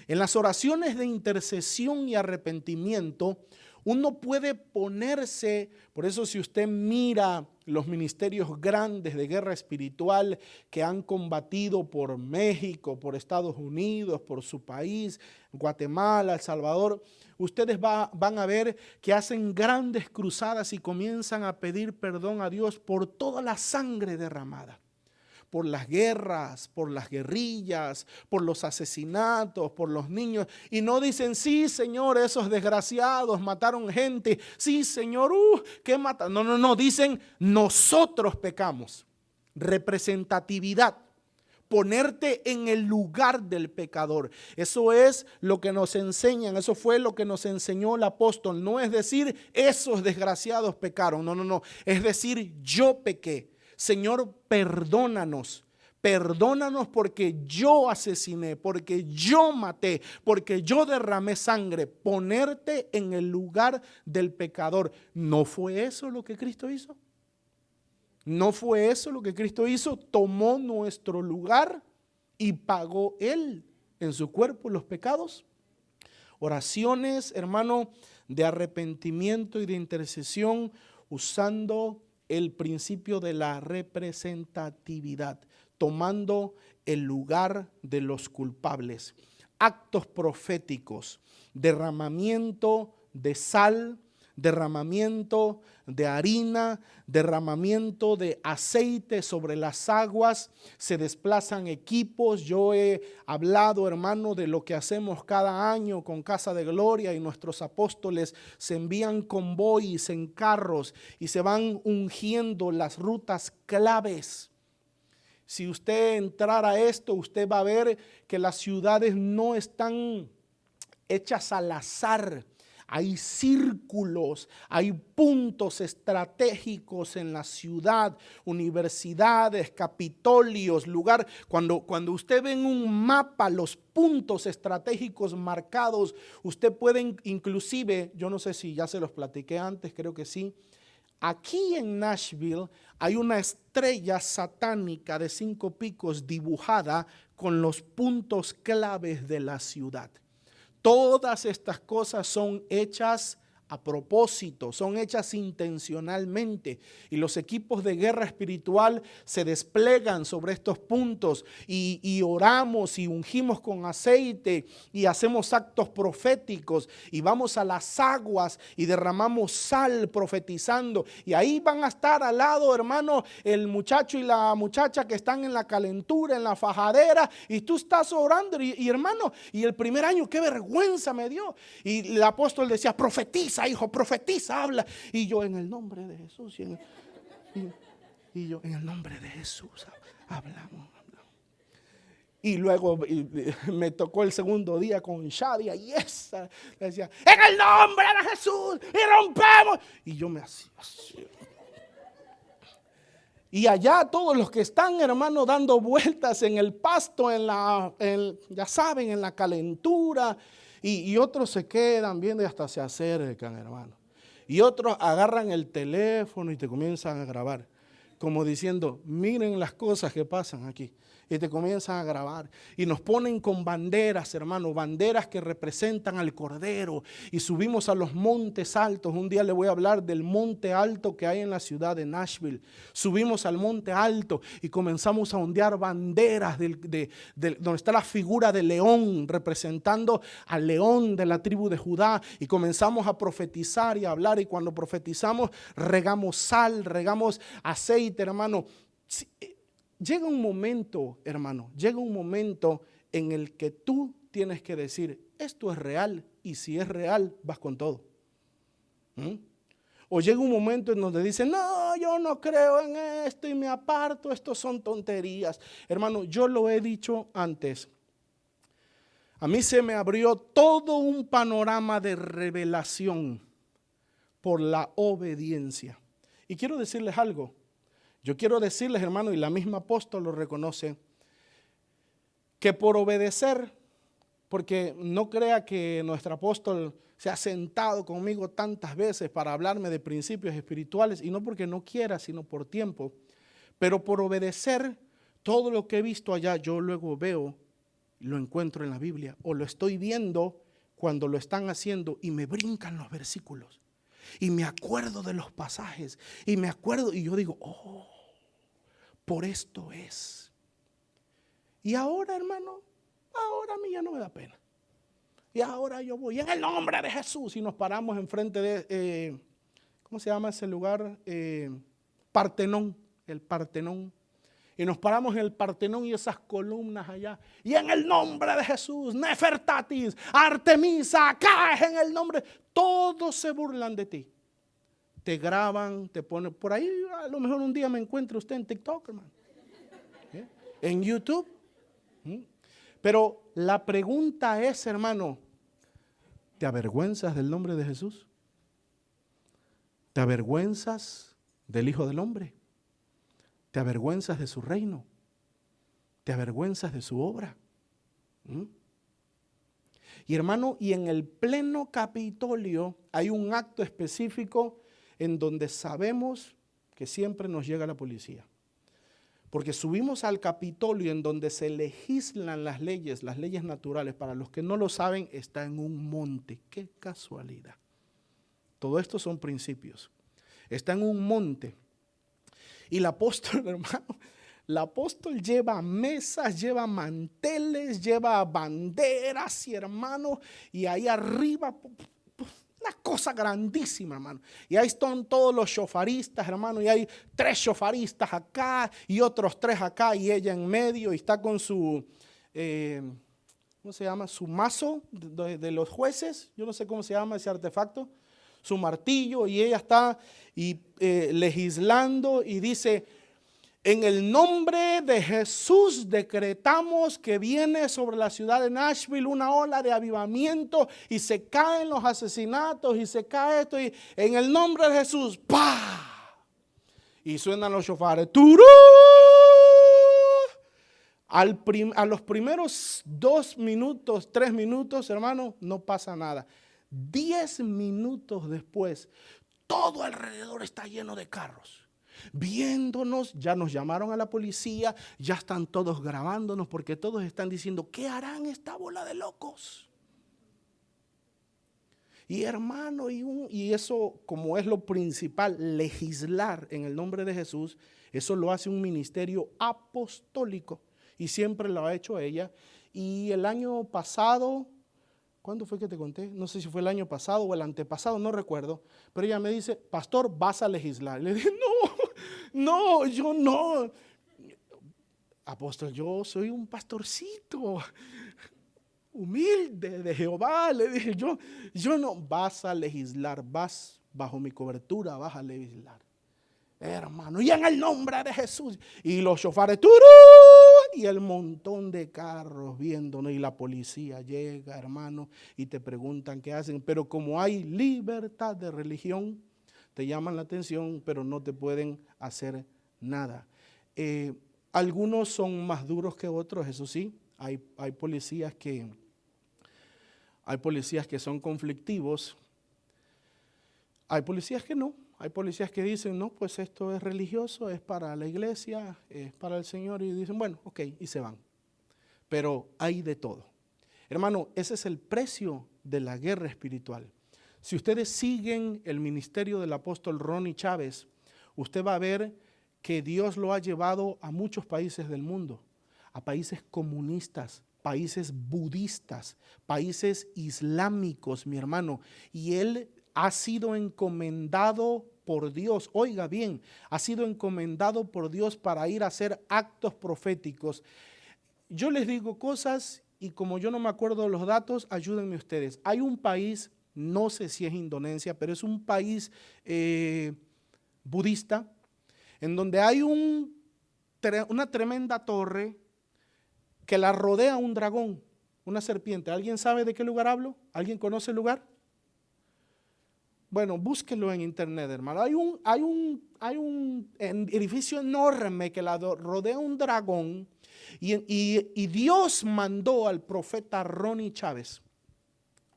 en las oraciones de intercesión y arrepentimiento, uno puede ponerse, por eso si usted mira los ministerios grandes de guerra espiritual que han combatido por México, por Estados Unidos, por su país, Guatemala, El Salvador, ustedes van a ver que hacen grandes cruzadas y comienzan a pedir perdón a Dios por toda la sangre derramada. Por las guerras, por las guerrillas, por los asesinatos, por los niños. Y no dicen, sí, Señor, esos desgraciados mataron gente. Sí, Señor, ¿qué matan? No, dicen, nosotros pecamos. Representatividad. Ponerte en el lugar del pecador. Eso es lo que nos enseñan, eso fue lo que nos enseñó el apóstol. No es decir, esos desgraciados pecaron. No. Es decir, yo pequé. Señor, perdónanos porque yo asesiné, porque yo maté, porque yo derramé sangre. Ponerte en el lugar del pecador. ¿No fue eso lo que Cristo hizo? ¿No fue eso lo que Cristo hizo? Tomó nuestro lugar y pagó Él en su cuerpo los pecados. Oraciones, hermano, de arrepentimiento y de intercesión usando el principio de la representatividad, tomando el lugar de los culpables. Actos proféticos, derramamiento de sal, derramamiento de harina, derramamiento de aceite sobre las aguas, se desplazan equipos. Yo he hablado, hermano, de lo que hacemos cada año con Casa de Gloria, y nuestros apóstoles se envían convoys en carros y se van ungiendo las rutas claves. Si usted entrara a esto, usted va a ver que las ciudades no están hechas al azar. Hay círculos, hay puntos estratégicos en la ciudad, universidades, capitolios, lugar. Cuando usted ve en un mapa los puntos estratégicos marcados, usted puede inclusive, yo no sé si ya se los platiqué antes, creo que sí. Aquí en Nashville hay una estrella satánica de 5 picos dibujada con los puntos claves de la ciudad. Todas estas cosas son hechas a propósito, son hechas intencionalmente, y los equipos de guerra espiritual se desplegan sobre estos puntos y oramos y ungimos con aceite y hacemos actos proféticos y vamos a las aguas y derramamos sal profetizando, y ahí van a estar al lado, hermano, el muchacho y la muchacha que están en la calentura, en la fajadera, y tú estás orando y hermano, y el primer año qué vergüenza me dio, y el apóstol decía, profetiza, hijo, profetiza, habla. Y yo, en el nombre de Jesús. Y yo, en el nombre de Jesús, hablamos. Y luego me tocó el segundo día con Shadia y esa le decía, en el nombre de Jesús, y rompemos. Y yo me hacía así. Y allá todos los que están, hermano, dando vueltas en el pasto, ya saben, en la calentura. Y otros se quedan viendo y hasta se acercan, hermano. Y otros agarran el teléfono y te comienzan a grabar. Como diciendo, miren las cosas que pasan aquí. Y te comienzan a grabar. Y nos ponen con banderas, hermano, banderas que representan al Cordero. Y subimos a los montes altos. Un día le voy a hablar del monte alto que hay en la ciudad de Nashville. Subimos al monte alto y comenzamos a ondear banderas donde está la figura de león, representando al león de la tribu de Judá. Y comenzamos a profetizar y a hablar. Y cuando profetizamos, regamos sal, regamos aceite, hermano. Llega un momento, hermano, llega un momento en el que tú tienes que decir, esto es real, y si es real, vas con todo. O llega un momento en donde dicen, no, yo no creo en esto y me aparto, esto son tonterías. Hermano, yo lo he dicho antes. A mí se me abrió todo un panorama de revelación por la obediencia. Y quiero decirles algo. Yo quiero decirles, hermano, y la misma apóstol lo reconoce, que por obedecer, porque no crea que nuestro apóstol se ha sentado conmigo tantas veces para hablarme de principios espirituales, y no porque no quiera, sino por tiempo, pero por obedecer todo lo que he visto allá, yo luego veo, lo encuentro en la Biblia, o lo estoy viendo cuando lo están haciendo y me brincan los versículos. Y me acuerdo de los pasajes, y me acuerdo, y yo digo, oh, por esto es. Y ahora, hermano, ahora a mí ya no me da pena. Y ahora yo voy en el nombre de Jesús y nos paramos enfrente de, ¿cómo se llama ese lugar? Partenón, el Partenón. Y nos paramos en el Partenón y esas columnas allá. Y en el nombre de Jesús, Nefertatis, Artemisa, caes en el nombre. Todos se burlan de ti. Te graban, te ponen por ahí. A lo mejor un día me encuentre usted en TikTok, hermano. En YouTube. Pero la pregunta es, hermano, ¿te avergüenzas del nombre de Jesús? ¿Te avergüenzas del Hijo del Hombre? ¿Te avergüenzas de su reino? ¿Te avergüenzas de su obra? Y hermano, y en el pleno Capitolio hay un acto específico en donde sabemos que siempre nos llega la policía. Porque subimos al Capitolio en donde se legislan las leyes naturales. Para los que no lo saben, está en un monte. ¡Qué casualidad! Todo esto son principios. Está en un monte. Y el apóstol, hermano, el apóstol lleva mesas, lleva manteles, lleva banderas, y hermano, y ahí arriba, una cosa grandísima, hermano. Y ahí están todos los shofaristas, hermano, y hay 3 shofaristas acá y otros 3 acá, y ella en medio, y está con su, ¿cómo se llama? Su mazo de los jueces, yo no sé cómo se llama ese artefacto, su martillo, y ella está legislando y dice, en el nombre de Jesús decretamos que viene sobre la ciudad de Nashville una ola de avivamiento y se caen los asesinatos y se cae esto, y en el nombre de Jesús, ¡pah! Y suenan los shofares, ¡turú! A los primeros 2 minutos, 3 minutos, hermano, no pasa nada. 10 minutos después, todo alrededor está lleno de carros. Viéndonos, ya nos llamaron a la policía, ya están todos grabándonos porque todos están diciendo, ¿qué harán esta bola de locos? Y hermano, y eso como es lo principal, legislar en el nombre de Jesús, eso lo hace un ministerio apostólico y siempre lo ha hecho ella. Y el año pasado, ¿cuándo fue que te conté? No sé si fue el año pasado o el antepasado, no recuerdo. Pero ella me dice, pastor, vas a legislar. Le dije, no, yo no. Apóstol, yo soy un pastorcito humilde de Jehová. Le dije, yo no. Vas a legislar, vas bajo mi cobertura, vas a legislar. Hermano, y en el nombre de Jesús. Y los shofares, ¡turú! y el montón de carros viéndonos y la policía llega, hermano, y te preguntan qué hacen. Pero como hay libertad de religión, te llaman la atención, pero no te pueden hacer nada. Algunos son más duros que otros, eso sí. Hay policías que son conflictivos. Hay policías que no. Hay policías que dicen, no, pues esto es religioso, es para la iglesia, es para el Señor. Y dicen, bueno, ok, y se van. Pero hay de todo. Hermano, ese es el precio de la guerra espiritual. Si ustedes siguen el ministerio del apóstol Ronnie Chávez, usted va a ver que Dios lo ha llevado a muchos países del mundo, a países comunistas, países budistas, países islámicos, mi hermano. Y él ha sido encomendado por Dios, oiga bien, ha sido encomendado por Dios para ir a hacer actos proféticos. Yo les digo cosas y como yo no me acuerdo de los datos, ayúdenme ustedes. Hay un país, no sé si es Indonesia, pero es un país budista, en donde hay una tremenda torre que la rodea un dragón, una serpiente. ¿Alguien sabe de qué lugar hablo? ¿Alguien conoce el lugar? Bueno, búsquelo en internet, hermano. Hay un edificio enorme que la rodea un dragón y Dios mandó al profeta Ronnie Chávez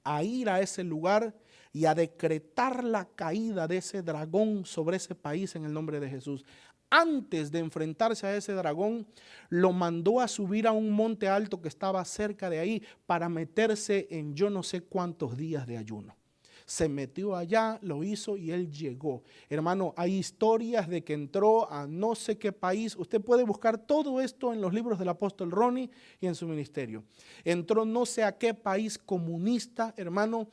a ir a ese lugar y a decretar la caída de ese dragón sobre ese país en el nombre de Jesús. Antes de enfrentarse a ese dragón, lo mandó a subir a un monte alto que estaba cerca de ahí para meterse en yo no sé cuántos días de ayuno. Se metió allá, lo hizo y él llegó. Hermano, hay historias de que entró a no sé qué país. Usted puede buscar todo esto en los libros del apóstol Ronnie y en su ministerio. Entró no sé a qué país comunista, hermano.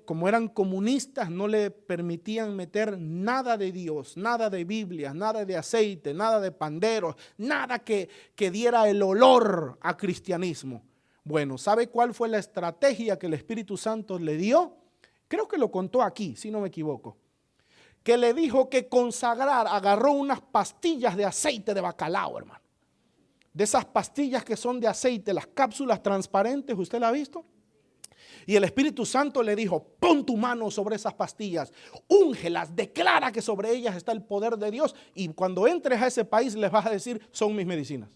Como eran comunistas, no le permitían meter nada de Dios, nada de Biblia, nada de aceite, nada de panderos, nada que diera el olor a cristianismo. Bueno, ¿sabe cuál fue la estrategia que el Espíritu Santo le dio? Creo que lo contó aquí, si no me equivoco. Que le dijo que agarró unas pastillas de aceite de bacalao, hermano. De esas pastillas que son de aceite, las cápsulas transparentes, ¿usted la ha visto? Y el Espíritu Santo le dijo, pon tu mano sobre esas pastillas, úngelas, declara que sobre ellas está el poder de Dios. Y cuando entres a ese país les vas a decir, son mis medicinas.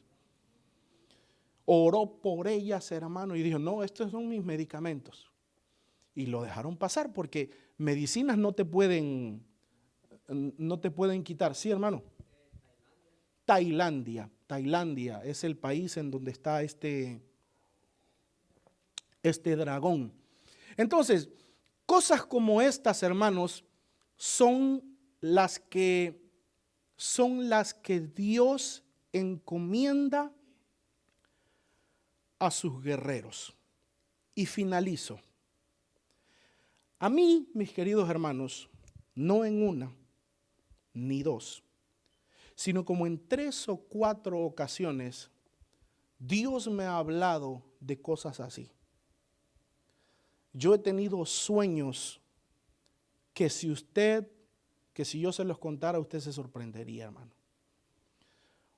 Oró por ellas, hermano, y dijo, no, estos son mis medicamentos. Y lo dejaron pasar porque medicinas no te pueden quitar. Sí, hermano. Tailandia es el país en donde está este dragón. Entonces, cosas como estas, hermanos, son las que Dios encomienda a sus guerreros. Y finalizo. A mí, mis queridos hermanos, no en una ni dos, sino como en 3 o 4 ocasiones, Dios me ha hablado de cosas así. Yo he tenido sueños que si yo se los contara, usted se sorprendería, hermano.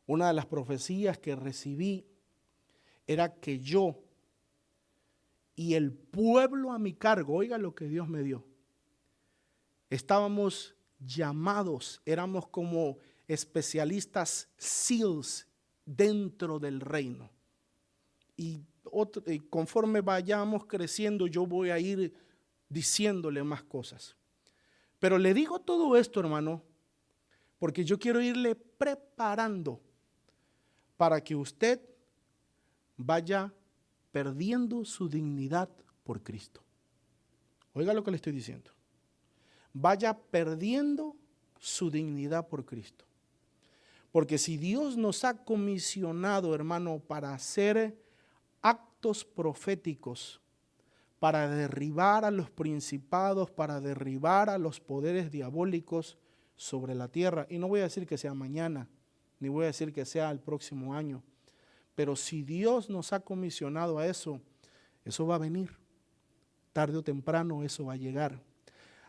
Una de las profecías que recibí era que yo y el pueblo a mi cargo, oiga lo que Dios me dio, estábamos llamados, éramos como especialistas SEALs dentro del reino. Y conforme vayamos creciendo, yo voy a ir diciéndole más cosas. Pero le digo todo esto, hermano, porque yo quiero irle preparando para que usted vaya perdiendo su dignidad por Cristo. Oiga lo que le estoy diciendo. Vaya perdiendo su dignidad por Cristo. Porque si Dios nos ha comisionado, hermano, para hacer actos proféticos, para derribar a los principados, para derribar a los poderes diabólicos sobre la tierra, y no voy a decir que sea mañana, ni voy a decir que sea el próximo año, pero si Dios nos ha comisionado a eso, eso va a venir. Tarde o temprano eso va a llegar.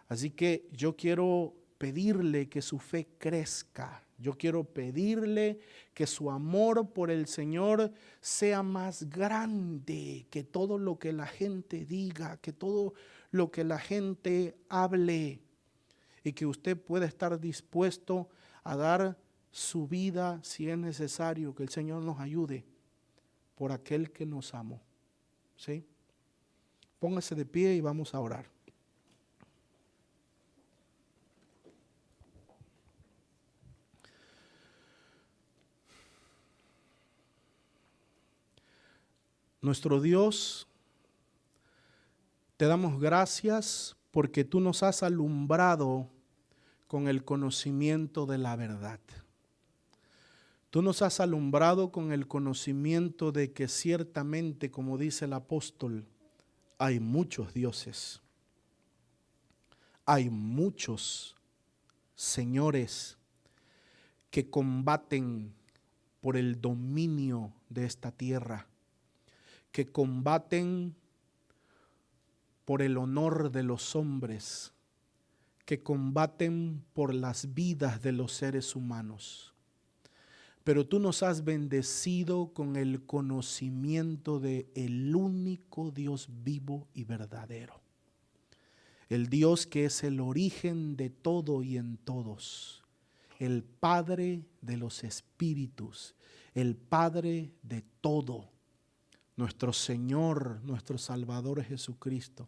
Así que yo quiero pedirle que su fe crezca. Yo quiero pedirle que su amor por el Señor sea más grande que todo lo que la gente diga, que todo lo que la gente hable, y que usted pueda estar dispuesto a dar su vida si es necesario, que el Señor nos ayude por aquel que nos amó. ¿Sí? Póngase de pie y vamos a orar. Nuestro Dios, te damos gracias porque tú nos has alumbrado con el conocimiento de la verdad. Tú nos has alumbrado con el conocimiento de que ciertamente, como dice el apóstol, hay muchos dioses. Hay muchos señores que combaten por el dominio de esta tierra, que combaten por el honor de los hombres, que combaten por las vidas de los seres humanos. Pero tú nos has bendecido con el conocimiento de el único Dios vivo y verdadero. El Dios que es el origen de todo y en todos. El Padre de los espíritus. El Padre de todo. Nuestro Señor, nuestro Salvador Jesucristo.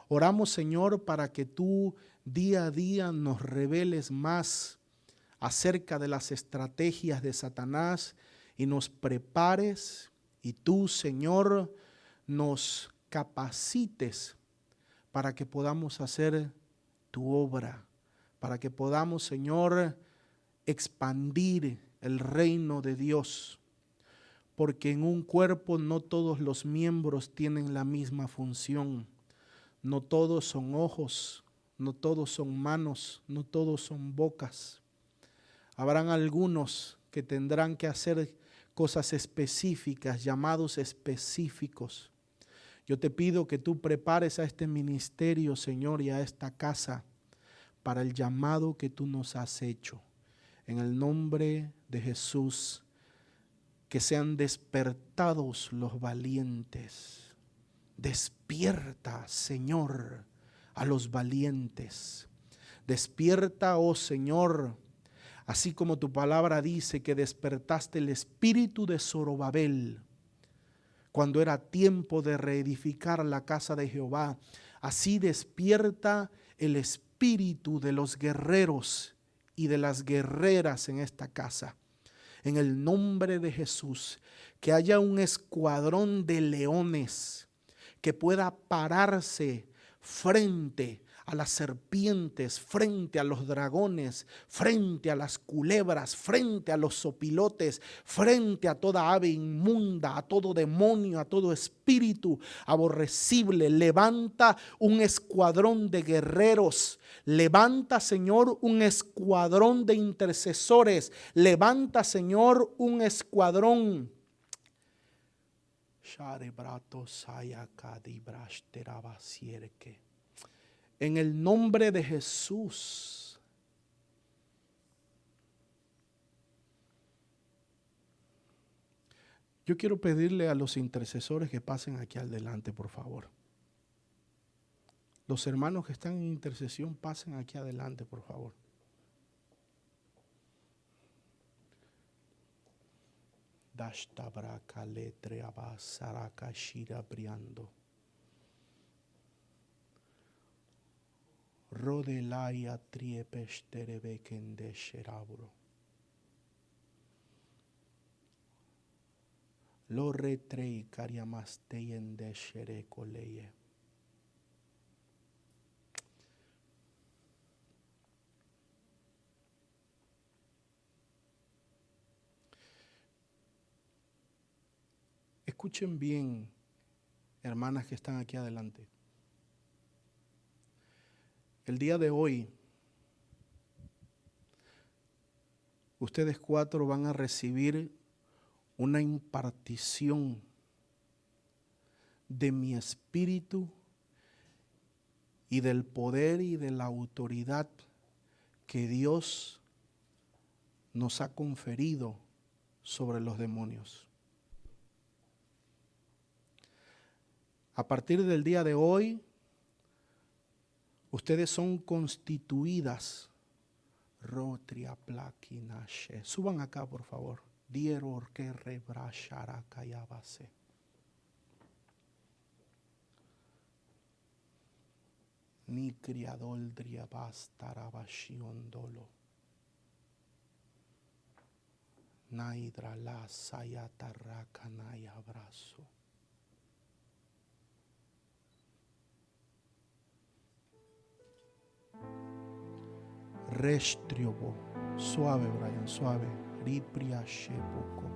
Oramos, Señor, para que tú día a día nos reveles más acerca de las estrategias de Satanás y nos prepares, y tú, Señor, nos capacites para que podamos hacer tu obra, para que podamos, Señor, expandir el reino de Dios, porque en un cuerpo no todos los miembros tienen la misma función, no todos son ojos, no todos son manos, no todos son bocas. Habrán algunos que tendrán que hacer cosas específicas, llamados específicos. Yo te pido que tú prepares a este ministerio, Señor, y a esta casa para el llamado que tú nos has hecho. En el nombre de Jesús, que sean despertados los valientes. Despierta, Señor, a los valientes. Despierta, oh Señor, así como tu palabra dice que despertaste el espíritu de Zorobabel cuando era tiempo de reedificar la casa de Jehová. Así despierta el espíritu de los guerreros y de las guerreras en esta casa. En el nombre de Jesús, que haya un escuadrón de leones que pueda pararse frente a las serpientes, frente a los dragones, frente a las culebras, frente a los sopilotes, frente a toda ave inmunda, a todo demonio, a todo espíritu aborrecible. Levanta un escuadrón de guerreros. Levanta, Señor, un escuadrón de intercesores. Levanta, Señor, un escuadrón. En el nombre de Jesús. Yo quiero pedirle a los intercesores que pasen aquí adelante, por favor. Los hermanos que están en intercesión, pasen aquí adelante, por favor. Dashtabraka letre abasaraka shira briando. Rodelaya triepeshterebe sherabro. Lo retrei cariamasteyende sherekoleye. Escuchen bien, hermanas que están aquí adelante. El día de hoy, ustedes 4 van a recibir una impartición de mi espíritu y del poder y de la autoridad que Dios nos ha conferido sobre los demonios. A partir del día de hoy, ustedes son constituidas. Rotria plaquinashe. Suban acá, por favor. Dieror que rebrashara kayabase. Ni criadol driabastarabashiondolo. Naidra la sayatarraka nayabrazo. Restriobo. Suave, Brian, suave. Ripria sheboko.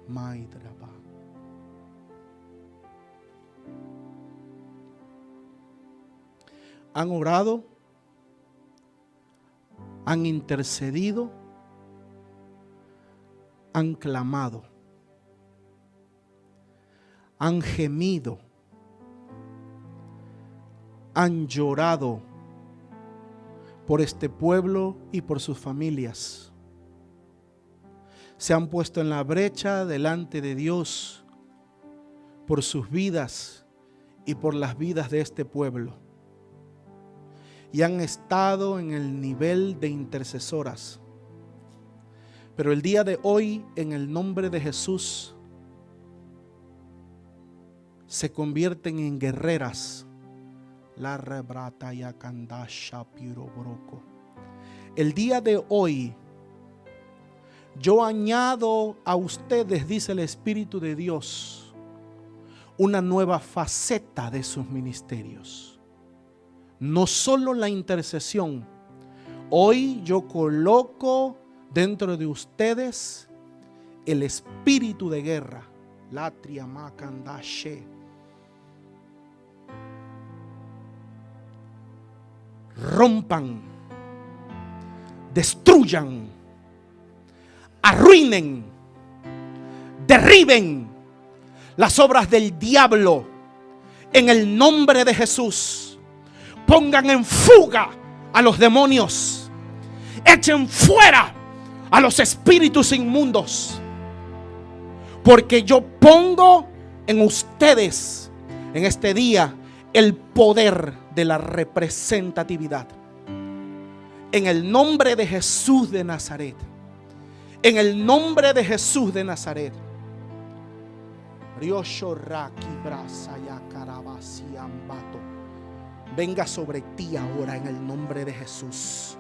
Maidraba. Han orado, han intercedido, han clamado, han gemido, han llorado por este pueblo y por sus familias. Se han puesto en la brecha delante de Dios por sus vidas y por las vidas de este pueblo. Y han estado en el nivel de intercesoras. Pero el día de hoy, en el nombre de Jesús, se convierten en guerreras. El día de hoy, yo añado a ustedes, dice el Espíritu de Dios, una nueva faceta de sus ministerios. No solo la intercesión. Hoy yo coloco dentro de ustedes el espíritu de guerra. Latria makandashe. Rompan, destruyan, arruinen, derriben las obras del diablo en el nombre de Jesús. Pongan en fuga a los demonios. Echen fuera a los espíritus inmundos. Porque yo pongo en ustedes en este día el poder de la representatividad. En el nombre de Jesús de Nazaret. En el nombre de Jesús de Nazaret. Venga sobre ti ahora en el nombre de Jesús.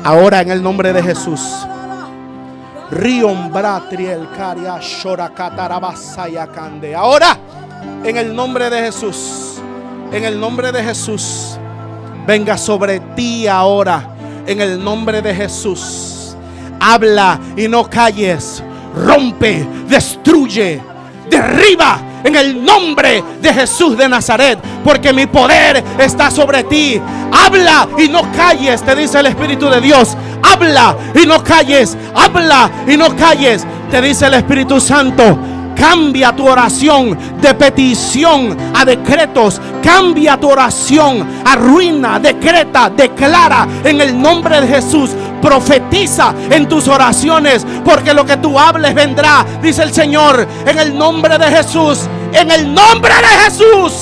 Ahora en el nombre de Jesús. Ahora en el nombre de Jesús. En el nombre de Jesús. Venga sobre ti ahora. En el nombre de Jesús. Habla y no calles. Rompe, destruye, derriba en el nombre de Jesús de Nazaret, porque mi poder está sobre ti. Habla y no calles, te dice el Espíritu de Dios. Habla y no calles. Habla y no calles, te dice el Espíritu Santo. Cambia tu oración de petición a decretos. Cambia tu oración. Arruina, decreta, declara en el nombre de Jesús. Profetiza en tus oraciones, porque lo que tú hables vendrá, dice el Señor, en el nombre de Jesús. En el nombre de Jesús.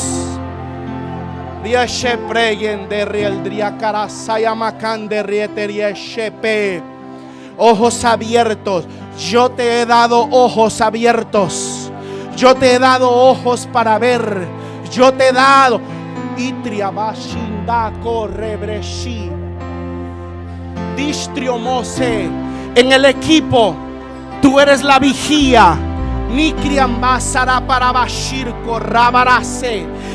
Ojos abiertos. Yo te he dado ojos abiertos. Yo te he dado ojos para ver. Yo te he dado. Distriomose. En el equipo tú eres la vigía.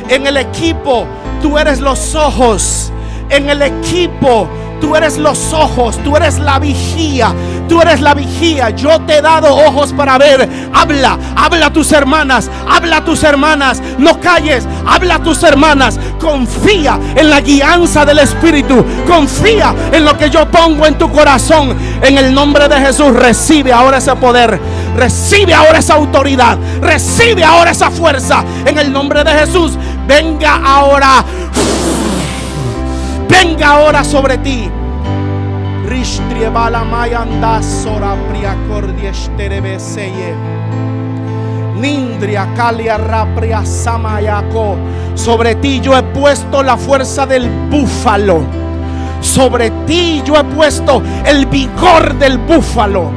En el equipo tú eres los ojos. En el equipo Tú eres los ojos, tú eres la vigía. Tú eres la vigía. Yo te he dado ojos para ver. Habla, habla a tus hermanas. Habla a tus hermanas. No calles, habla a tus hermanas. Confía en la guianza del Espíritu. Confía en lo que yo pongo en tu corazón. En el nombre de Jesús, recibe ahora ese poder. Recibe ahora esa autoridad. Recibe ahora esa fuerza. En el nombre de Jesús, venga ahora. Venga ahora sobre ti. Sobre ti yo he puesto la fuerza del búfalo. Sobre ti yo he puesto el vigor del búfalo.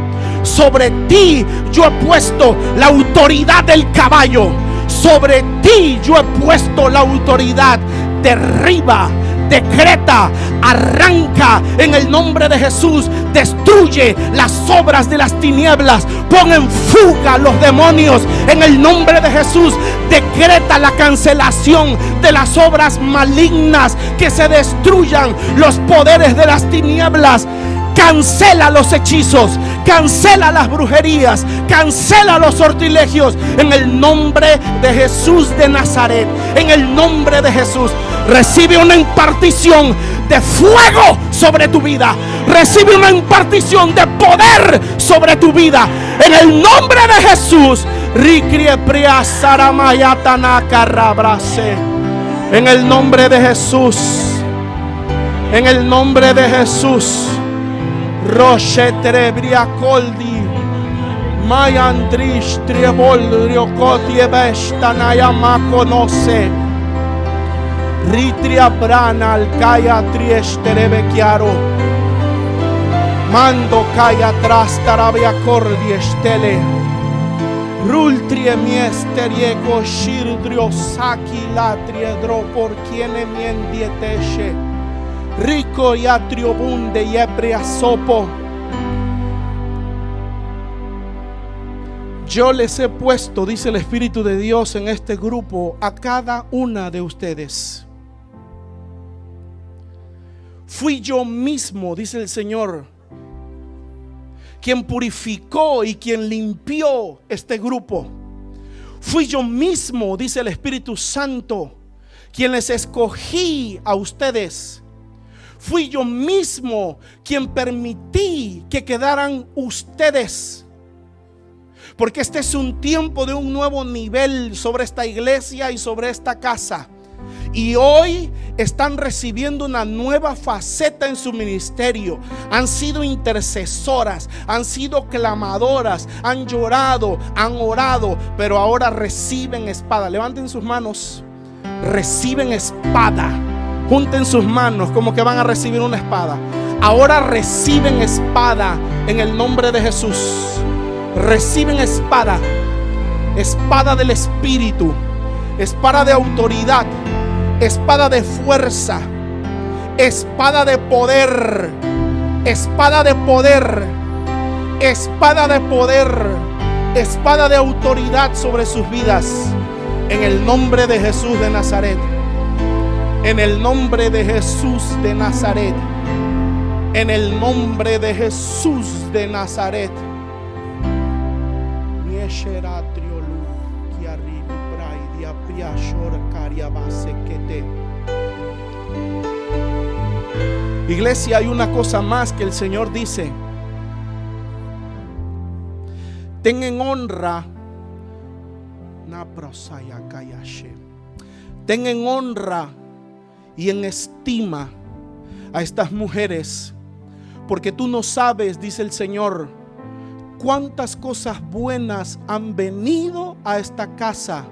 Sobre ti yo he puesto la autoridad del caballo. Sobre ti yo he puesto la autoridad. Derriba, decreta, arranca en el nombre de Jesús. Destruye las obras de las tinieblas. Pon en fuga los demonios en el nombre de Jesús. Decreta la cancelación de las obras malignas. Que se destruyan los poderes de las tinieblas. Cancela los hechizos, cancela las brujerías, cancela los sortilegios en el nombre de Jesús de Nazaret. En el nombre de Jesús, recibe una impartición de fuego sobre tu vida. Recibe una impartición de poder sobre tu vida. En el nombre de Jesús. En el nombre de Jesús. En el nombre de Jesús. Roche Trebria Coldi Mayandrish Triebol Riocotie Bestanayama conoce Ritria Brana Alcaya Triestere Chiaro Mando Caya Trastarabia Cordi Estele Rultrie Miesterieko Shirdrio Saki Latriedro por quien miendieteshe Rico y atriobunde y sopo. Yo les he puesto, dice el Espíritu de Dios, en este grupo a cada una de ustedes. Fui yo mismo, dice el Señor, quien purificó y quien limpió este grupo. Fui yo mismo, dice el Espíritu Santo, quien les escogí a ustedes. Fui yo mismo quien permití que quedaran ustedes. Porque este es un tiempo de un nuevo nivel sobre esta iglesia y sobre esta casa. Y hoy están recibiendo una nueva faceta en su ministerio. Han sido intercesoras, han sido clamadoras, han llorado, han orado, pero ahora reciben espada. Levanten sus manos. Reciben espada. Junten sus manos como que van a recibir una espada. Ahora reciben espada en el nombre de Jesús. Reciben espada. Espada del Espíritu. Espada de autoridad. Espada de fuerza. Espada de poder. Espada de poder. Espada de poder. Espada de autoridad sobre sus vidas. En el nombre de Jesús de Nazaret. En el nombre de Jesús de Nazaret. En el nombre de Jesús de Nazaret. Iglesia, hay una cosa más que el Señor dice. Ten en honra. Ten en honra y en estima a estas mujeres, porque tú no sabes, dice el Señor, cuántas cosas buenas han venido a esta casa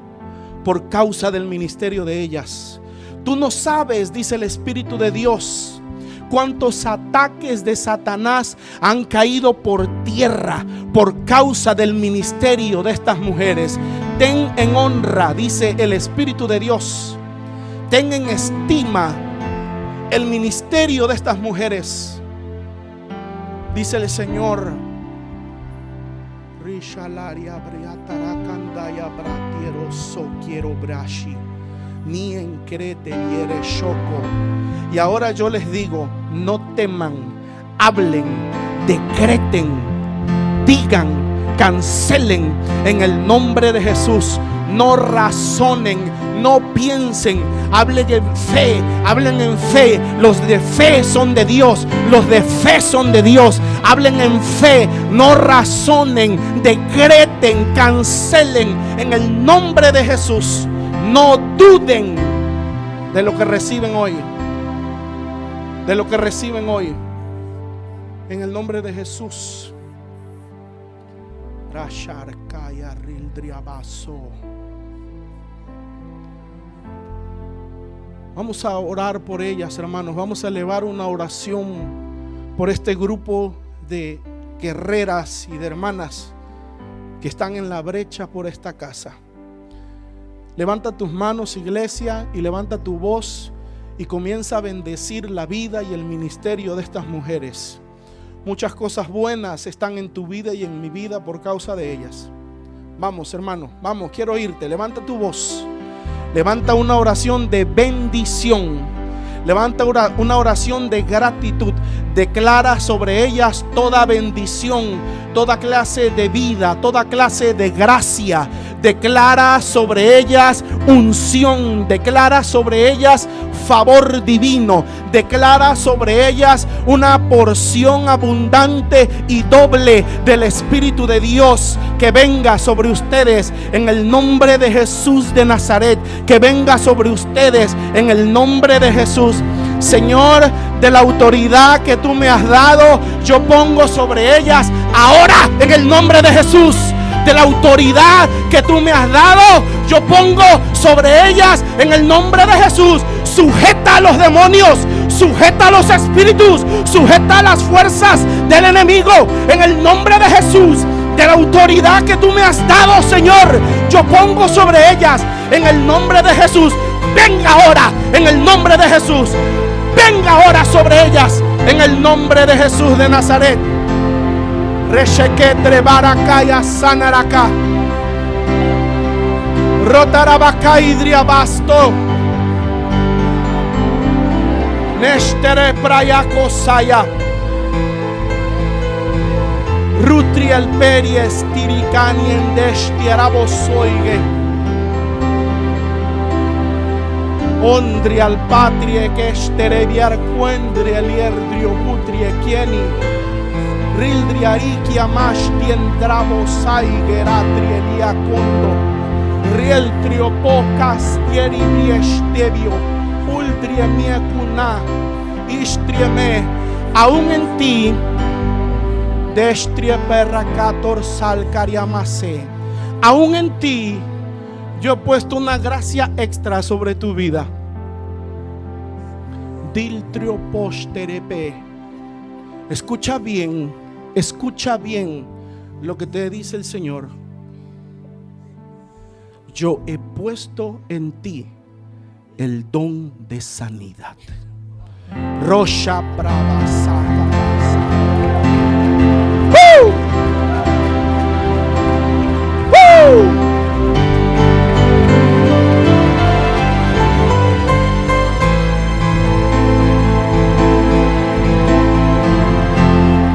por causa del ministerio de ellas. Tú no sabes, dice el Espíritu de Dios, cuántos ataques de Satanás han caído por tierra por causa del ministerio de estas mujeres. Ten en honra, dice el Espíritu de Dios. Ten en estima el ministerio de estas mujeres. Dice el Señor. Y ahora yo les digo, no teman, hablen, decreten, digan, cancelen en el nombre de Jesús. No razonen, no piensen, hablen en fe, hablen en fe. Los de fe son de Dios, los de fe son de Dios. Hablen en fe, no razonen, decreten, cancelen en el nombre de Jesús. No duden de lo que reciben hoy, de lo que reciben hoy, en el nombre de Jesús. Vamos a orar por ellas, hermanos. Vamos a elevar una oración por este grupo de guerreras y de hermanas que están en la brecha por esta casa. Levanta tus manos, iglesia, y levanta tu voz y comienza a bendecir la vida y el ministerio de estas mujeres. Muchas cosas buenas están en tu vida y en mi vida por causa de ellas. Vamos, hermano, vamos, quiero oírte. Levanta tu voz. Levanta una oración de bendición. Levanta una oración de gratitud. Declara sobre ellas toda bendición, toda clase de vida, toda clase de gracia. Declara sobre ellas unción. Declara sobre ellas favor divino. Declara sobre ellas una porción abundante y doble del Espíritu de Dios que venga sobre ustedes en el nombre de Jesús de Nazaret. Que venga sobre ustedes en el nombre de Jesús. Señor, de la autoridad que tú me has dado, yo pongo sobre ellas ahora en el nombre de Jesús. De la autoridad que tú me has dado, yo pongo sobre ellas en el nombre de Jesús. Sujeta a los demonios, sujeta a los espíritus, sujeta a las fuerzas del enemigo en el nombre de Jesús. De la autoridad que tú me has dado, Señor, yo pongo sobre ellas en el nombre de Jesús. Venga ahora en el nombre de Jesús. Venga ahora sobre ellas en el nombre de Jesús de Nazaret. Resheketre barakaya sanaraka. Rotarabaka idriabasto. Neshtere prayakosaya. Rutriel peries tirikani endestiarabosoige. Ondri al patrie que estereviar cuendre alierdrio putrie kieni. Rildri ariki amashti entramo saigeratri elia condo. Rieltrio pocas tieri miestevio. Ultrie mie cuna. Istrie me. Aún en ti. Destrie perracator sal cariamase. Aún en ti. Yo he puesto una gracia extra sobre tu vida. Diltrio posterepe. Escucha bien lo que te dice el Señor. Yo he puesto en ti el don de sanidad. Rocha brava saca.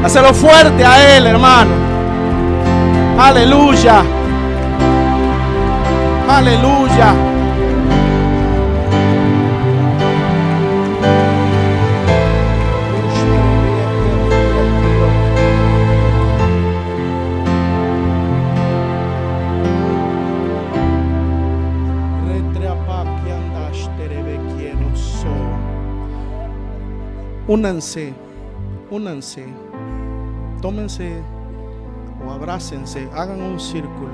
Hacelo fuerte a Él, hermano. Aleluya. Aleluya. Únanse, únanse. Tómense o abrácense, hagan un círculo.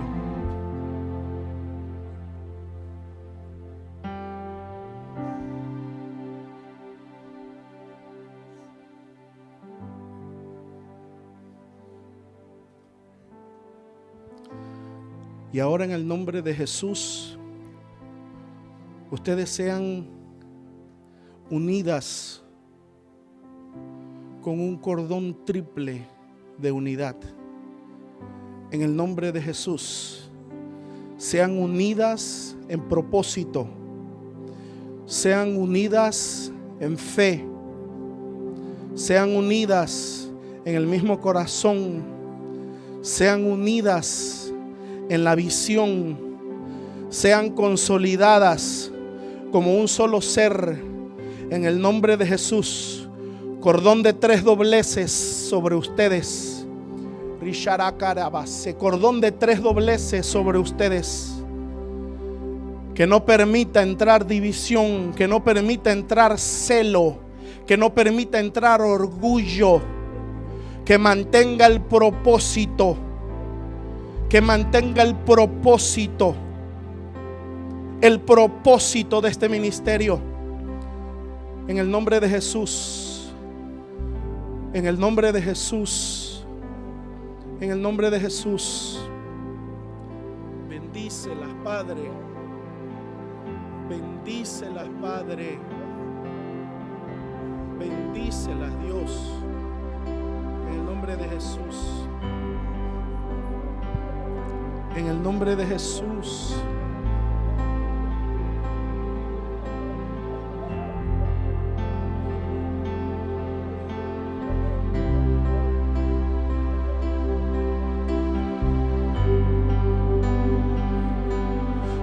Y ahora en el nombre de Jesús, ustedes sean unidas con un cordón triple de unidad. En el nombre de Jesús, sean unidas en propósito, sean unidas en fe, sean unidas en el mismo corazón, sean unidas en la visión, sean consolidadas como un solo ser en el nombre de Jesús. Cordón de 3 dobleces sobre ustedes. Cordón de 3 dobleces sobre ustedes. Que no permita entrar división, que no permita entrar celo, que no permita entrar orgullo, que mantenga el propósito, que mantenga el propósito de este ministerio. En el nombre de Jesús, en el nombre de Jesús, en el nombre de Jesús. Bendícelas, Padre. Bendícelas, Padre. Bendícelas, Dios. En el nombre de Jesús. En el nombre de Jesús.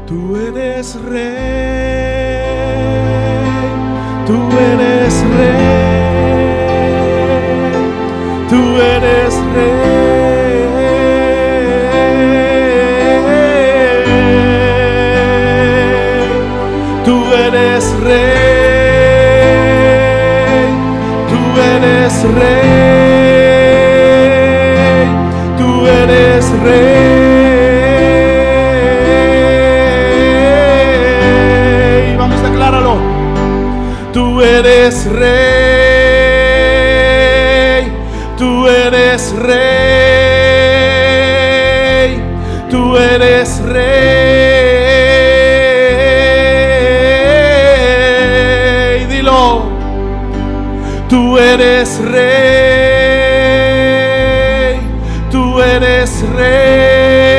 Tú eres rey, tú eres rey, tú eres rey, tú eres rey, tú eres rey, tú eres rey. Tú eres rey, tú eres rey, tú eres rey. Dilo. Tú eres rey, tú eres rey,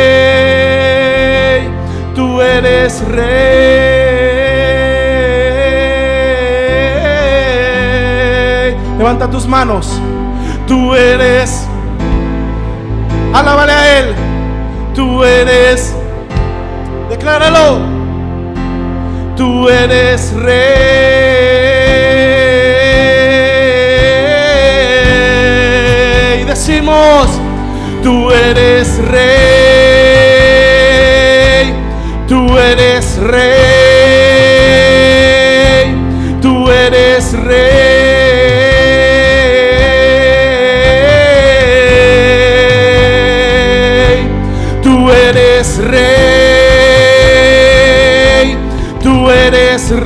tú eres rey. Levanta tus manos. Tú eres, alábale a Él. Tú eres, decláralo. Tú eres rey. Decimos, tú eres rey. Tú eres rey. Tú eres rey. Rey, tú eres rey, tú eres rey,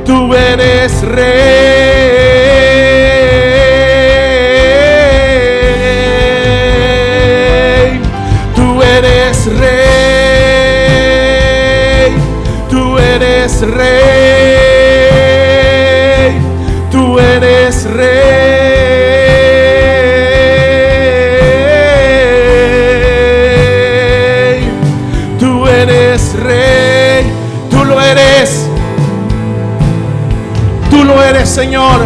tú eres rey, tú eres rey, tú eres rey. Rey, tú lo eres, Señor,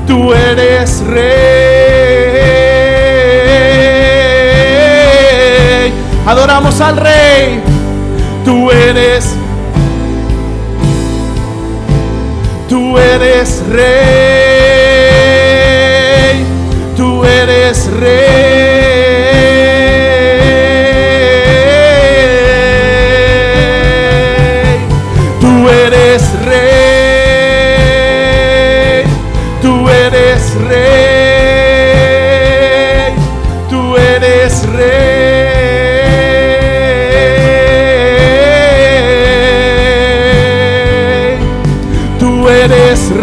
tú eres rey. Adoramos al Rey. Tú eres rey, tú eres rey.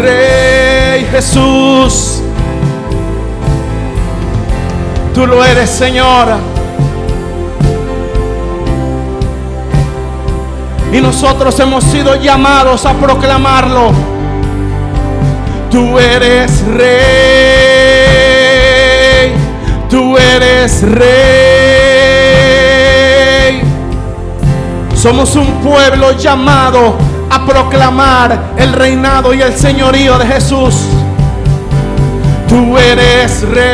Rey Jesús, tú lo eres, Señor, y nosotros hemos sido llamados a proclamarlo. Tú eres rey, tú eres rey. Somos un pueblo llamado a proclamar el reinado y el señorío de Jesús. Tú eres rey,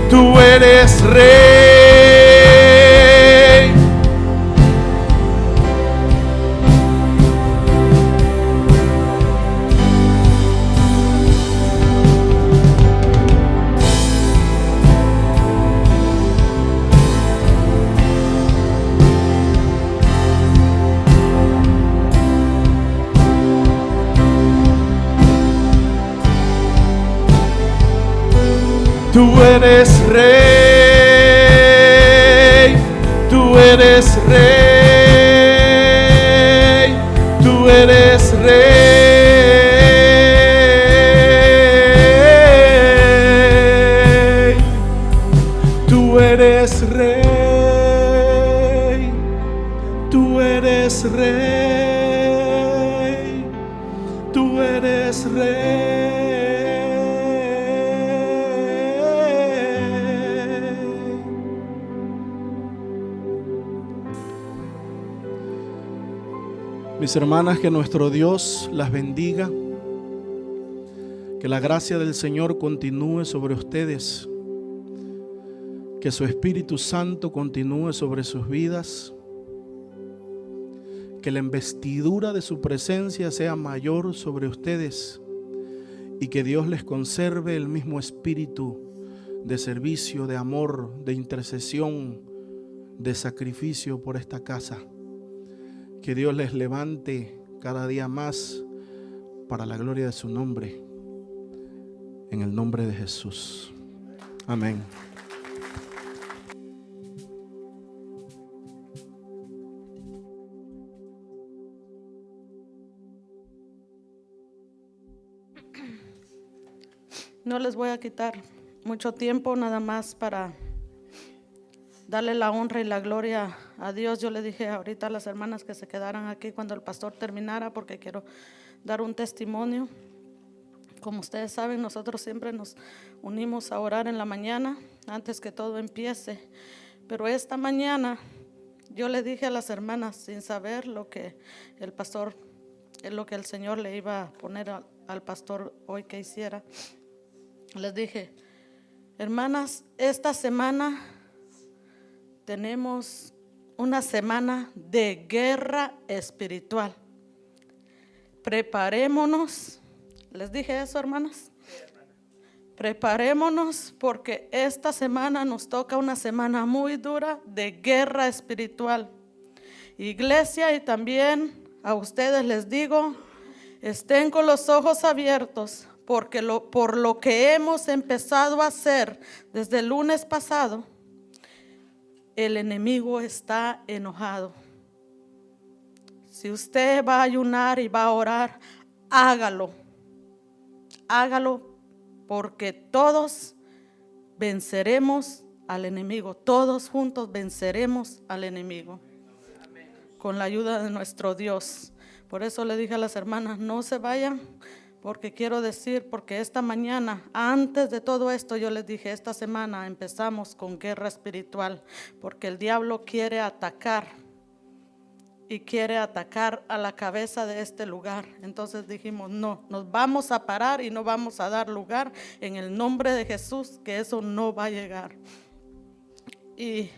tú eres rey. Tú eres rey, tú eres rey, tú eres rey, tú eres rey, tú eres rey, tú eres rey. Mis hermanas, que nuestro Dios las bendiga, que la gracia del Señor continúe sobre ustedes, que su Espíritu Santo continúe sobre sus vidas, que la investidura de su presencia sea mayor sobre ustedes y que Dios les conserve el mismo espíritu de servicio, de amor, de intercesión, de sacrificio por esta casa. Que Dios les levante cada día más para la gloria de su nombre, en el nombre de Jesús. Amén. No les voy a quitar mucho tiempo, nada más para darle la honra y la gloria a Dios. Yo le dije ahorita a las hermanas que se quedaran aquí cuando el pastor terminara, porque quiero dar un testimonio. Como ustedes saben, nosotros siempre nos unimos a orar en la mañana antes que todo empiece. Pero esta mañana yo le dije a las hermanas, sin saber lo que el pastor, lo que el Señor le iba a poner al pastor hoy que hiciera, les dije: hermanas, esta semana tenemos una semana de guerra espiritual. Preparémonos. ¿Les dije eso, hermanas? Preparémonos, porque esta semana nos toca una semana muy dura de guerra espiritual. Iglesia, y también a ustedes les digo, estén con los ojos abiertos, porque por lo que hemos empezado a hacer desde el lunes pasado, el enemigo está enojado. Si usted va a ayunar y va a orar, hágalo. Hágalo, porque todos venceremos al enemigo. Todos juntos venceremos al enemigo con la ayuda de nuestro Dios. Por eso le dije a las hermanas, no se vayan, porque quiero decir, porque esta mañana, antes de todo esto, yo les dije, esta semana empezamos con guerra espiritual, porque el diablo quiere atacar y quiere atacar a la cabeza de este lugar. Entonces dijimos, no, nos vamos a parar y no vamos a dar lugar en el nombre de Jesús, que eso no va a llegar. Y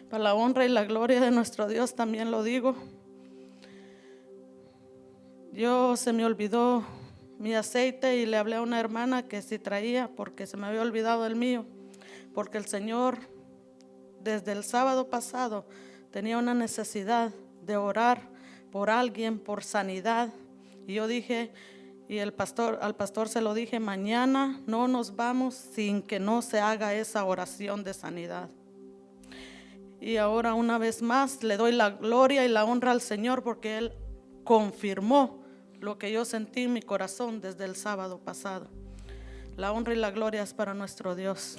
para la honra y la gloria de nuestro Dios también lo digo. Yo se me olvidó mi aceite y le hablé a una hermana que si traía, porque se me había olvidado el mío, porque el Señor desde el sábado pasado tenía una necesidad de orar por alguien, por sanidad. Y yo dije, y al pastor se lo dije, mañana no nos vamos sin que no se haga esa oración de sanidad. Y ahora una vez más le doy la gloria y la honra al Señor, porque Él confirmó lo que yo sentí en mi corazón desde el sábado pasado. La honra y la gloria es para nuestro Dios.